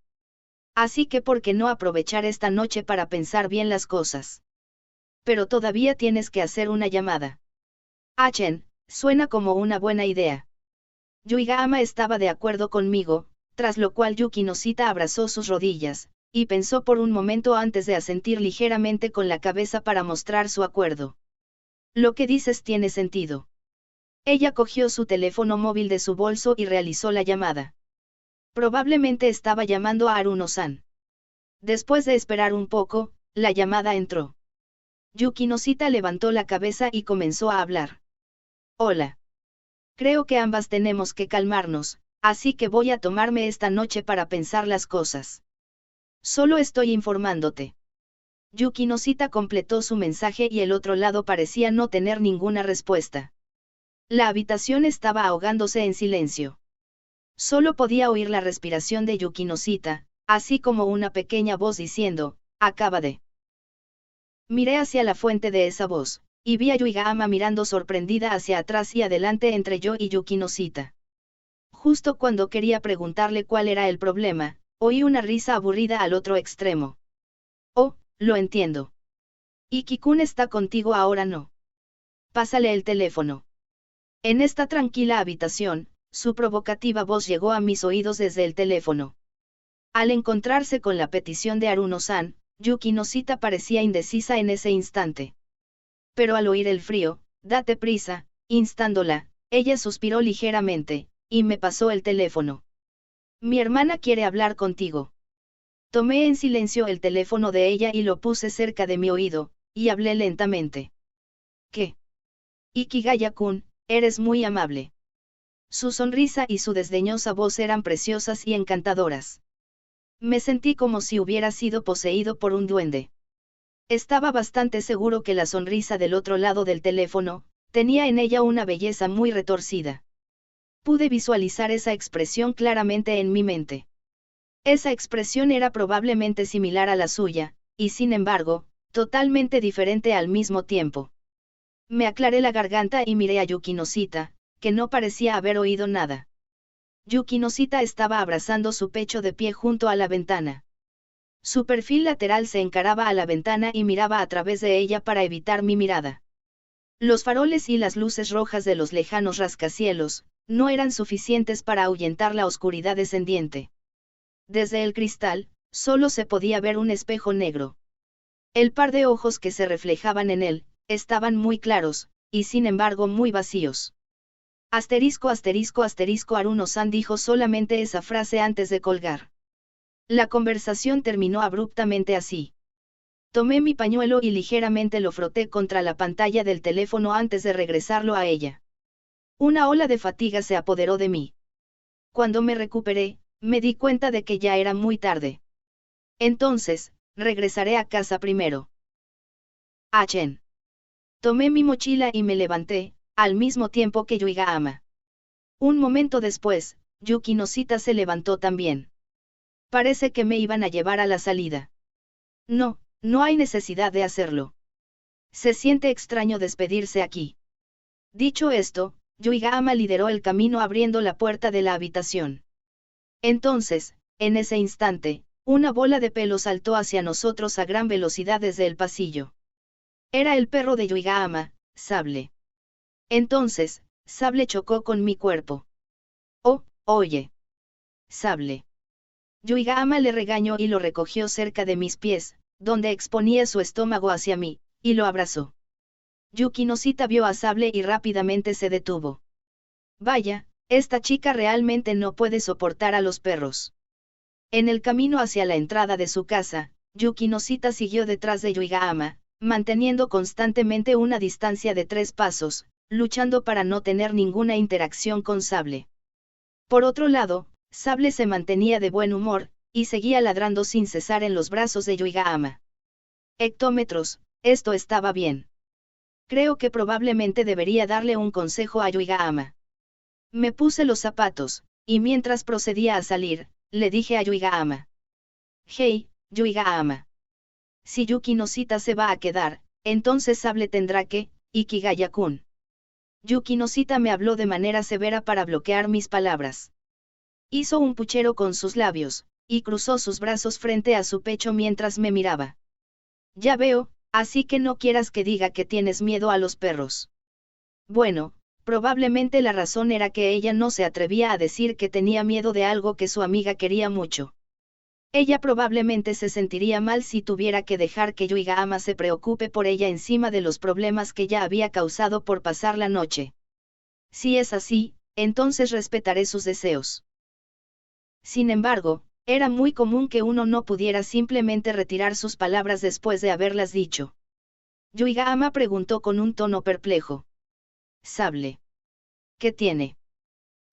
Así que ¿por qué no aprovechar esta noche para pensar bien las cosas? Pero todavía tienes que hacer una llamada. Achen, suena como una buena idea. Yuigahama estaba de acuerdo conmigo, tras lo cual Yuki Noshita abrazó sus rodillas, y pensó por un momento antes de asentir ligeramente con la cabeza para mostrar su acuerdo. Lo que dices tiene sentido. Ella cogió su teléfono móvil de su bolso y realizó la llamada. Probablemente estaba llamando a Aruno-san. Después de esperar un poco, la llamada entró. Yuki Noshita levantó la cabeza y comenzó a hablar. Hola. Creo que ambas tenemos que calmarnos, así que voy a tomarme esta noche para pensar las cosas. Solo estoy informándote. Yuki Noshita completó su mensaje y el otro lado parecía no tener ninguna respuesta. La habitación estaba ahogándose en silencio. Solo podía oír la respiración de Yuki Noshita, así como una pequeña voz diciendo, acaba de. Miré hacia la fuente de esa voz, y vi a Yuigahama mirando sorprendida hacia atrás y adelante entre yo y Yuki Noshita. Justo cuando quería preguntarle cuál era el problema, oí una risa aburrida al otro extremo. Oh, lo entiendo. Iki-kun está contigo ahora, ¿no? Pásale el teléfono. En esta tranquila habitación, su provocativa voz llegó a mis oídos desde el teléfono. Al encontrarse con la petición de Aruno-san, Yuki Noshita parecía indecisa en ese instante. Pero al oír el frío, date prisa, instándola, ella suspiró ligeramente, y me pasó el teléfono. Mi hermana quiere hablar contigo. Tomé en silencio el teléfono de ella y lo puse cerca de mi oído, y hablé lentamente. ¿Qué? Ikigaya-kun, eres muy amable. Su sonrisa y su desdeñosa voz eran preciosas y encantadoras. Me sentí como si hubiera sido poseído por un duende. Estaba bastante seguro que la sonrisa del otro lado del teléfono, tenía en ella una belleza muy retorcida. Pude visualizar esa expresión claramente en mi mente. Esa expresión era probablemente similar a la suya, y sin embargo, totalmente diferente al mismo tiempo. Me aclaré la garganta y miré a Yuki Noshita, que no parecía haber oído nada. Yuki Noshita estaba abrazando su pecho de pie junto a la ventana. Su perfil lateral se encaraba a la ventana y miraba a través de ella para evitar mi mirada. Los faroles y las luces rojas de los lejanos rascacielos, no eran suficientes para ahuyentar la oscuridad descendiente. Desde el cristal, solo se podía ver un espejo negro. El par de ojos que se reflejaban en él, estaban muy claros, y sin embargo muy vacíos. Asterisco asterisco asterisco Aruno-san dijo solamente esa frase antes de colgar. La conversación terminó abruptamente así. Tomé mi pañuelo y ligeramente lo froté contra la pantalla del teléfono antes de regresarlo a ella. Una ola de fatiga se apoderó de mí. Cuando me recuperé, me di cuenta de que ya era muy tarde. Entonces, regresaré a casa primero. Achen. Tomé mi mochila y me levanté, al mismo tiempo que Yuigahama. Un momento después, Yuki Noshita se levantó también. Parece que me iban a llevar a la salida. No, no hay necesidad de hacerlo. Se siente extraño despedirse aquí. Dicho esto, Yuigahama lideró el camino abriendo la puerta de la habitación. Entonces, en ese instante, una bola de pelo saltó hacia nosotros a gran velocidad desde el pasillo. Era el perro de Yuigahama, Sable. Entonces, Sable chocó con mi cuerpo. Oh, oye. Sable. Yuigahama le regañó y lo recogió cerca de mis pies, donde exponía su estómago hacia mí, y lo abrazó. Yuki Noshita vio a Sable y rápidamente se detuvo. Vaya, esta chica realmente no puede soportar a los perros. En el camino hacia la entrada de su casa, Yuki Noshita siguió detrás de Yuigahama, manteniendo constantemente una distancia de 3 pasos, luchando para no tener ninguna interacción con Sable. Por otro lado, Sable se mantenía de buen humor, y seguía ladrando sin cesar en los brazos de Yuigahama. Hectómetros, esto estaba bien. Creo que probablemente debería darle un consejo a Yuigahama. Me puse los zapatos, y mientras procedía a salir, le dije a Yuigahama. Hey, Yuigahama. Si Yuki Noshita se va a quedar, entonces Sable tendrá que, Ikigaya-kun. Yuki Noshita me habló de manera severa para bloquear mis palabras. Hizo un puchero con sus labios, y cruzó sus brazos frente a su pecho mientras me miraba. Ya veo, así que no quieras que diga que tienes miedo a los perros. Bueno, probablemente la razón era que ella no se atrevía a decir que tenía miedo de algo que su amiga quería mucho. Ella probablemente se sentiría mal si tuviera que dejar que Yuigahama se preocupe por ella encima de los problemas que ya había causado por pasar la noche. Si es así, entonces respetaré sus deseos. Sin embargo, era muy común que uno no pudiera simplemente retirar sus palabras después de haberlas dicho. Yuiga-ama preguntó con un tono perplejo. Sable. ¿Qué tiene?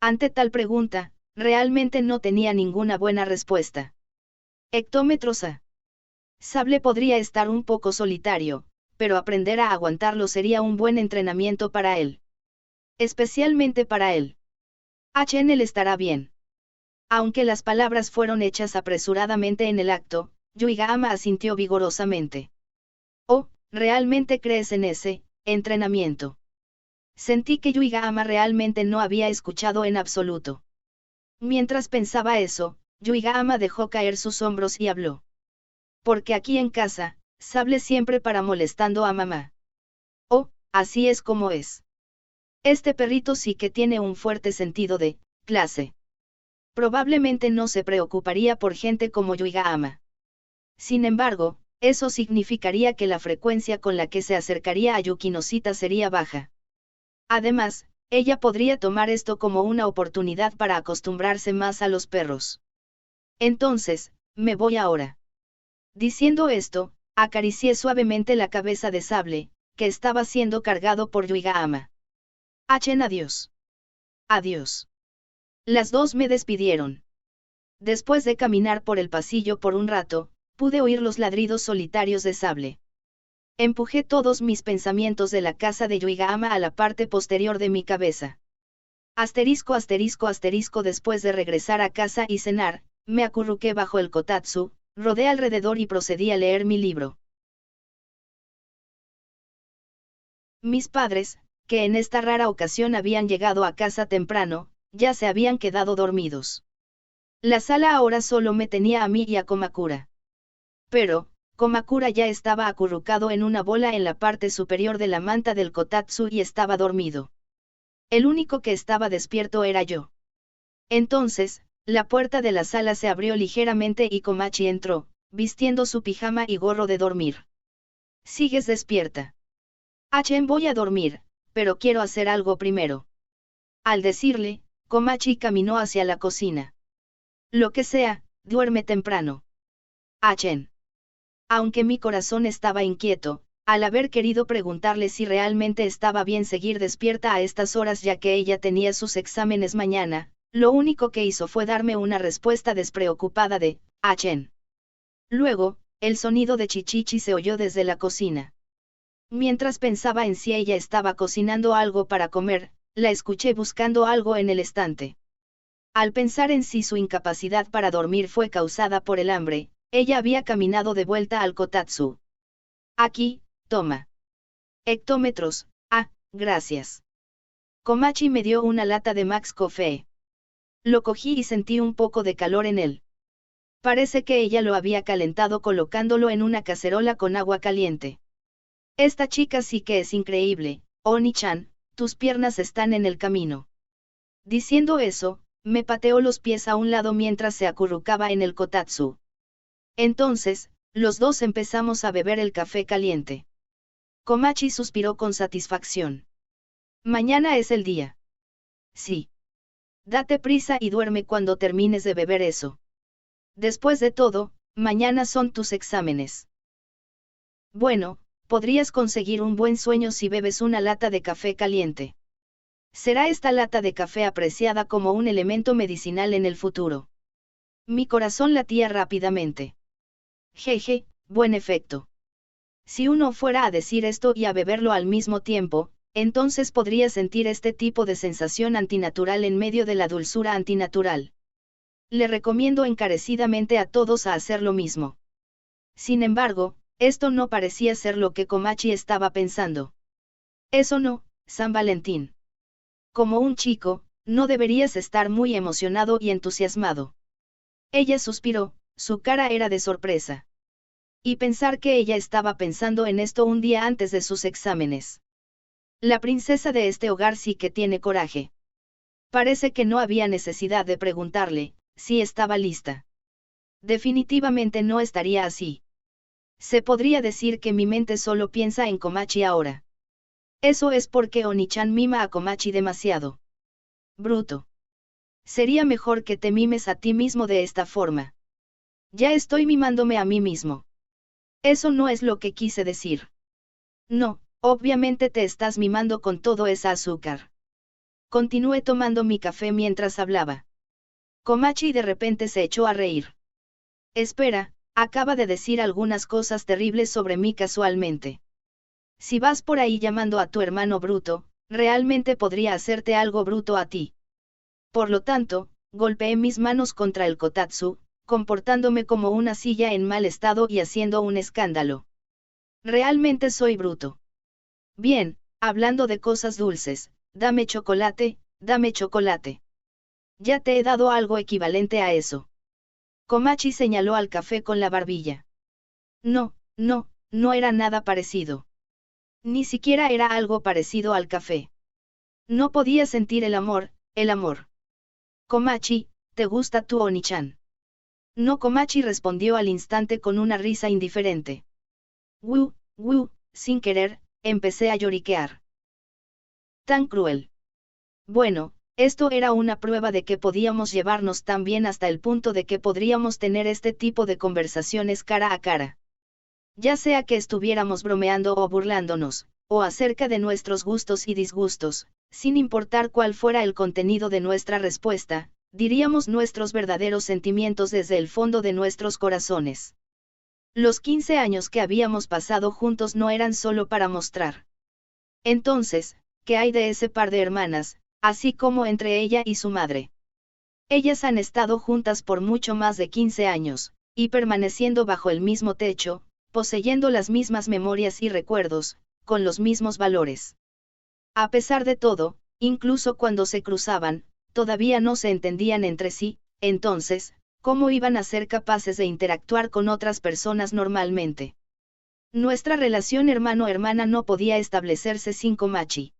Ante tal pregunta, realmente no tenía ninguna buena respuesta. Hectómetros A. Sable podría estar un poco solitario, pero aprender a aguantarlo sería un buen entrenamiento para él. Especialmente para él. Él estará bien. Aunque las palabras fueron hechas apresuradamente en el acto, Yuiga-ama asintió vigorosamente. Oh, ¿realmente crees en ese entrenamiento? Sentí que Yuiga-ama realmente no había escuchado en absoluto. Mientras pensaba eso, Yuiga-ama dejó caer sus hombros y habló. Porque aquí en casa, Sable siempre para molestando a mamá. Oh, así es como es. Este perrito sí que tiene un fuerte sentido de clase. Probablemente no se preocuparía por gente como Yuiga-ama. Sin embargo, eso significaría que la frecuencia con la que se acercaría a Yukinosita sería baja. Además, ella podría tomar esto como una oportunidad para acostumbrarse más a los perros. Entonces, me voy ahora. Diciendo esto, acaricié suavemente la cabeza de Sable, que estaba siendo cargado por Yuiga-ama. Adiós. Adiós. Las dos me despidieron. Después de caminar por el pasillo por un rato, pude oír los ladridos solitarios de Sable. Empujé todos mis pensamientos de la casa de Yuiga-ama a la parte posterior de mi cabeza. Asterisco asterisco asterisco después de regresar a casa y cenar, me acurruqué bajo el kotatsu, rodé alrededor y procedí a leer mi libro. Mis padres, que en esta rara ocasión habían llegado a casa temprano, ya se habían quedado dormidos. La sala ahora solo me tenía a mí y a Komakura. Pero, Komakura ya estaba acurrucado en una bola en la parte superior de la manta del kotatsu y estaba dormido. El único que estaba despierto era yo. Entonces, la puerta de la sala se abrió ligeramente y Komachi entró, vistiendo su pijama y gorro de dormir. ¿Sigues despierta? Voy a dormir, pero quiero hacer algo primero. Al decirle, Komachi caminó hacia la cocina. Lo que sea, duerme temprano. Aunque mi corazón estaba inquieto, al haber querido preguntarle si realmente estaba bien seguir despierta a estas horas ya que ella tenía sus exámenes mañana, lo único que hizo fue darme una respuesta despreocupada de, Luego, el sonido de Chichichi se oyó desde la cocina. Mientras pensaba en si ella estaba cocinando algo para comer, la escuché buscando algo en el estante. Al pensar en si su incapacidad para dormir fue causada por el hambre, ella había caminado de vuelta al kotatsu. Aquí, toma. Hectómetros, gracias. Komachi me dio una lata de Max Coffee. Lo cogí y sentí un poco de calor en él. Parece que ella lo había calentado colocándolo en una cacerola con agua caliente. Esta chica sí que es increíble, Oni-chan, tus piernas están en el camino. Diciendo eso, me pateó los pies a un lado mientras se acurrucaba en el kotatsu. Entonces, los dos empezamos a beber el café caliente. Komachi suspiró con satisfacción. Mañana es el día. Sí. Date prisa y duerme cuando termines de beber eso. Después de todo, mañana son tus exámenes. Bueno, podrías conseguir un buen sueño si bebes una lata de café caliente. Será esta lata de café apreciada como un elemento medicinal en el futuro. Mi corazón latía rápidamente. Jeje, buen efecto. Si uno fuera a decir esto y a beberlo al mismo tiempo, entonces podría sentir este tipo de sensación antinatural en medio de la dulzura antinatural. Le recomiendo encarecidamente a todos a hacer lo mismo. Sin embargo, esto no parecía ser lo que Komachi estaba pensando. Eso no, San Valentín. Como un chico, no deberías estar muy emocionado y entusiasmado. Ella suspiró, su cara era de sorpresa. Y pensar que ella estaba pensando en esto un día antes de sus exámenes. La princesa de este hogar sí que tiene coraje. Parece que no había necesidad de preguntarle, si estaba lista. Definitivamente no estaría así. Se podría decir que mi mente solo piensa en Komachi ahora. Eso es porque Oni-chan mima a Komachi demasiado. Bruto. Sería mejor que te mimes a ti mismo de esta forma. Ya estoy mimándome a mí mismo. Eso no es lo que quise decir. No, obviamente te estás mimando con todo ese azúcar. Continué tomando mi café mientras hablaba. Komachi de repente se echó a reír. Espera, acaba de decir algunas cosas terribles sobre mí casualmente. Si vas por ahí llamando a tu hermano bruto, realmente podría hacerte algo bruto a ti. Por lo tanto, golpeé mis manos contra el kotatsu, comportándome como una silla en mal estado y haciendo un escándalo. Realmente soy bruto. Bien, hablando de cosas dulces, dame chocolate, dame chocolate. Ya te he dado algo equivalente a eso. Komachi señaló al café con la barbilla. No, no, no era nada parecido. Ni siquiera era algo parecido al café. No podía sentir el amor, el amor. Komachi, ¿te gusta tu Oni-chan? No, Komachi respondió al instante con una risa indiferente. Sin querer, empecé a lloriquear. Tan cruel. Bueno, esto era una prueba de que podíamos llevarnos tan bien hasta el punto de que podríamos tener este tipo de conversaciones cara a cara. Ya sea que estuviéramos bromeando o burlándonos, o acerca de nuestros gustos y disgustos, sin importar cuál fuera el contenido de nuestra respuesta, diríamos nuestros verdaderos sentimientos desde el fondo de nuestros corazones. Los 15 años que habíamos pasado juntos no eran solo para mostrar. Entonces, ¿qué hay de ese par de hermanas, así como entre ella y su madre? Ellas han estado juntas por mucho más de 15 años, y permaneciendo bajo el mismo techo, poseyendo las mismas memorias y recuerdos, con los mismos valores. A pesar de todo, incluso cuando se cruzaban, todavía no se entendían entre sí, entonces, ¿cómo iban a ser capaces de interactuar con otras personas normalmente? Nuestra relación hermano-hermana no podía establecerse sin Komachi.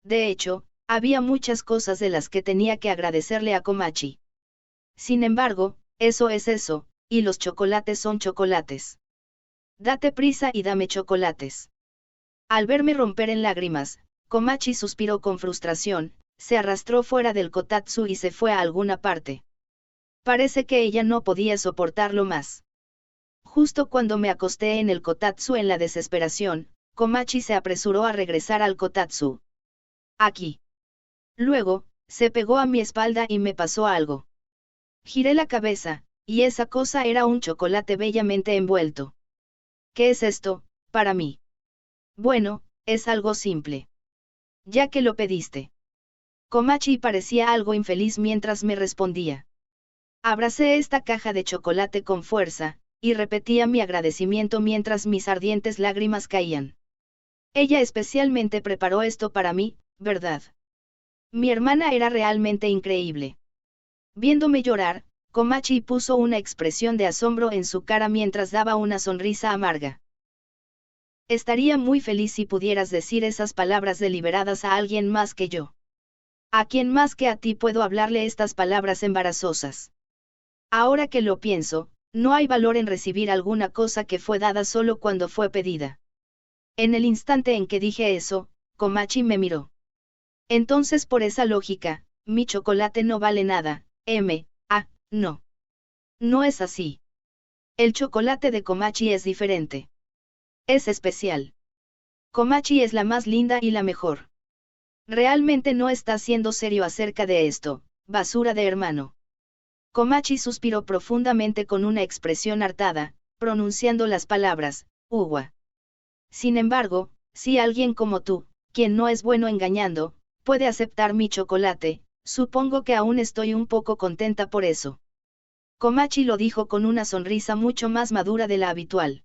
De hecho, había muchas cosas de las que tenía que agradecerle a Komachi. Sin embargo, eso es eso, y los chocolates son chocolates. Date prisa y dame chocolates. Al verme romper en lágrimas, Komachi suspiró con frustración, se arrastró fuera del kotatsu y se fue a alguna parte. Parece que ella no podía soportarlo más. Justo cuando me acosté en el kotatsu en la desesperación, Komachi se apresuró a regresar al kotatsu. Aquí. Luego, se pegó a mi espalda y me pasó algo. Giré la cabeza, y esa cosa era un chocolate bellamente envuelto. ¿Qué es esto, para mí? Bueno, es algo simple. Ya que lo pediste. Komachi parecía algo infeliz mientras me respondía. Abracé esta caja de chocolate con fuerza, y repetía mi agradecimiento mientras mis ardientes lágrimas caían. Ella especialmente preparó esto para mí, ¿verdad? Mi hermana era realmente increíble. Viéndome llorar, Komachi puso una expresión de asombro en su cara mientras daba una sonrisa amarga. Estaría muy feliz si pudieras decir esas palabras deliberadas a alguien más que yo. ¿A quién más que a ti puedo hablarle estas palabras embarazosas? Ahora que lo pienso, no hay valor en recibir alguna cosa que fue dada solo cuando fue pedida. En el instante en que dije eso, Komachi me miró. Entonces por esa lógica, mi chocolate no vale nada, no. No es así. El chocolate de Komachi es diferente. Es especial. Komachi es la más linda y la mejor. Realmente no está siendo serio acerca de esto, basura de hermano. Komachi suspiró profundamente con una expresión hartada, pronunciando las palabras, uwa. Sin embargo, si alguien como tú, quien no es bueno engañando, puede aceptar mi chocolate, supongo que aún estoy un poco contenta por eso. Komachi lo dijo con una sonrisa mucho más madura de la habitual.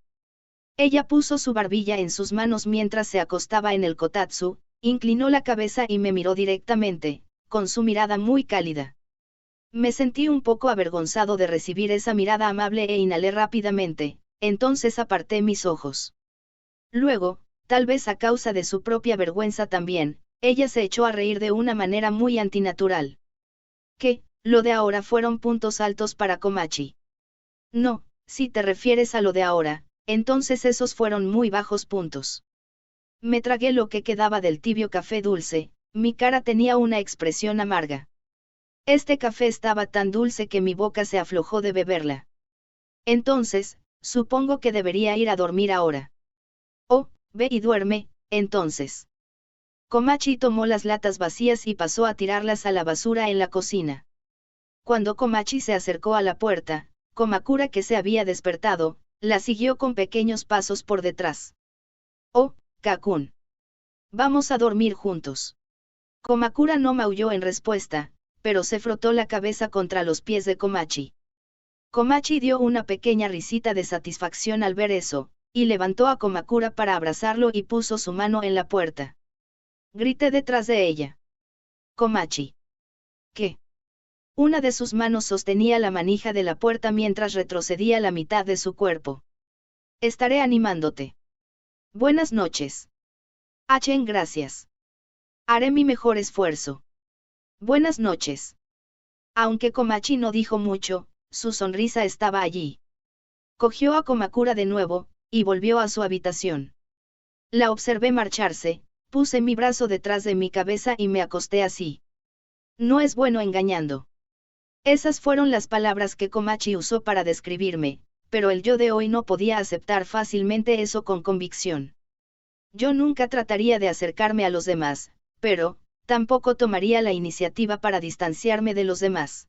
Ella puso su barbilla en sus manos mientras se acostaba en el kotatsu, inclinó la cabeza y me miró directamente, con su mirada muy cálida. Me sentí un poco avergonzado de recibir esa mirada amable e inhalé rápidamente, entonces aparté mis ojos. Luego, tal vez a causa de su propia vergüenza también, ella se echó a reír de una manera muy antinatural. ¿Qué? Lo de ahora fueron puntos altos para Komachi. No, si te refieres a lo de ahora, entonces esos fueron muy bajos puntos. Me tragué lo que quedaba del tibio café dulce, mi cara tenía una expresión amarga. Este café estaba tan dulce que mi boca se aflojó de beberla. Entonces, supongo que debería ir a dormir ahora. Oh, ve y duerme, entonces. Komachi tomó las latas vacías y pasó a tirarlas a la basura en la cocina. Cuando Komachi se acercó a la puerta, Komakura, que se había despertado, la siguió con pequeños pasos por detrás. Oh, Kakun. Vamos a dormir juntos. Komakura no maulló en respuesta, pero se frotó la cabeza contra los pies de Komachi. Komachi dio una pequeña risita de satisfacción al ver eso, y levantó a Komakura para abrazarlo y puso su mano en la puerta. Grité detrás de ella. Komachi. ¿Qué? Una de sus manos sostenía la manija de la puerta mientras retrocedía la mitad de su cuerpo. Estaré animándote. Buenas noches. Achen, gracias. Haré mi mejor esfuerzo. Buenas noches. Aunque Komachi no dijo mucho, su sonrisa estaba allí. Cogió a Komakura de nuevo, y volvió a su habitación. La observé marcharse, puse mi brazo detrás de mi cabeza y me acosté así. No es bueno engañando. Esas fueron las palabras que Komachi usó para describirme, pero el yo de hoy no podía aceptar fácilmente eso con convicción. Yo nunca trataría de acercarme a los demás, pero, tampoco tomaría la iniciativa para distanciarme de los demás.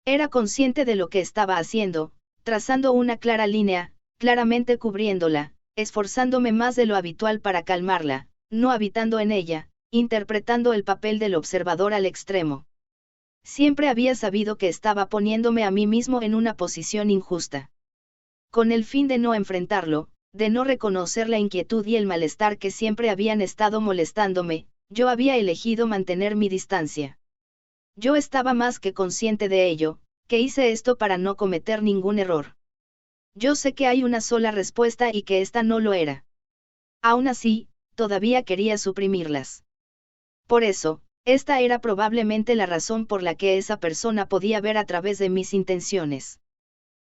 Era consciente de lo que estaba haciendo, trazando una clara línea, claramente cubriéndola, esforzándome más de lo habitual para calmarla, no habitando en ella, interpretando el papel del observador al extremo. Siempre había sabido que estaba poniéndome a mí mismo en una posición injusta. Con el fin de no enfrentarlo, de no reconocer la inquietud y el malestar que siempre habían estado molestándome, yo había elegido mantener mi distancia. Yo estaba más que consciente de ello, que hice esto para no cometer ningún error. Yo sé que hay una sola respuesta y que esta no lo era. Aún así, todavía quería suprimirlas. Por eso, esta era probablemente la razón por la que esa persona podía ver a través de mis intenciones.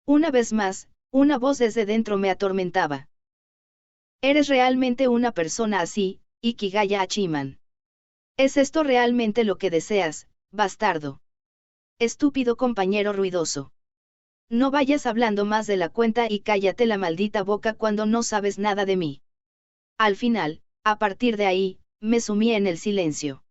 Una vez más, una voz desde dentro me atormentaba. ¿Eres realmente una persona así, Ikigaya Hachiman? ¿Es esto realmente lo que deseas, bastardo? Estúpido compañero ruidoso. No vayas hablando más de la cuenta y cállate la maldita boca cuando no sabes nada de mí. Al final, a partir de ahí, me sumí en el silencio.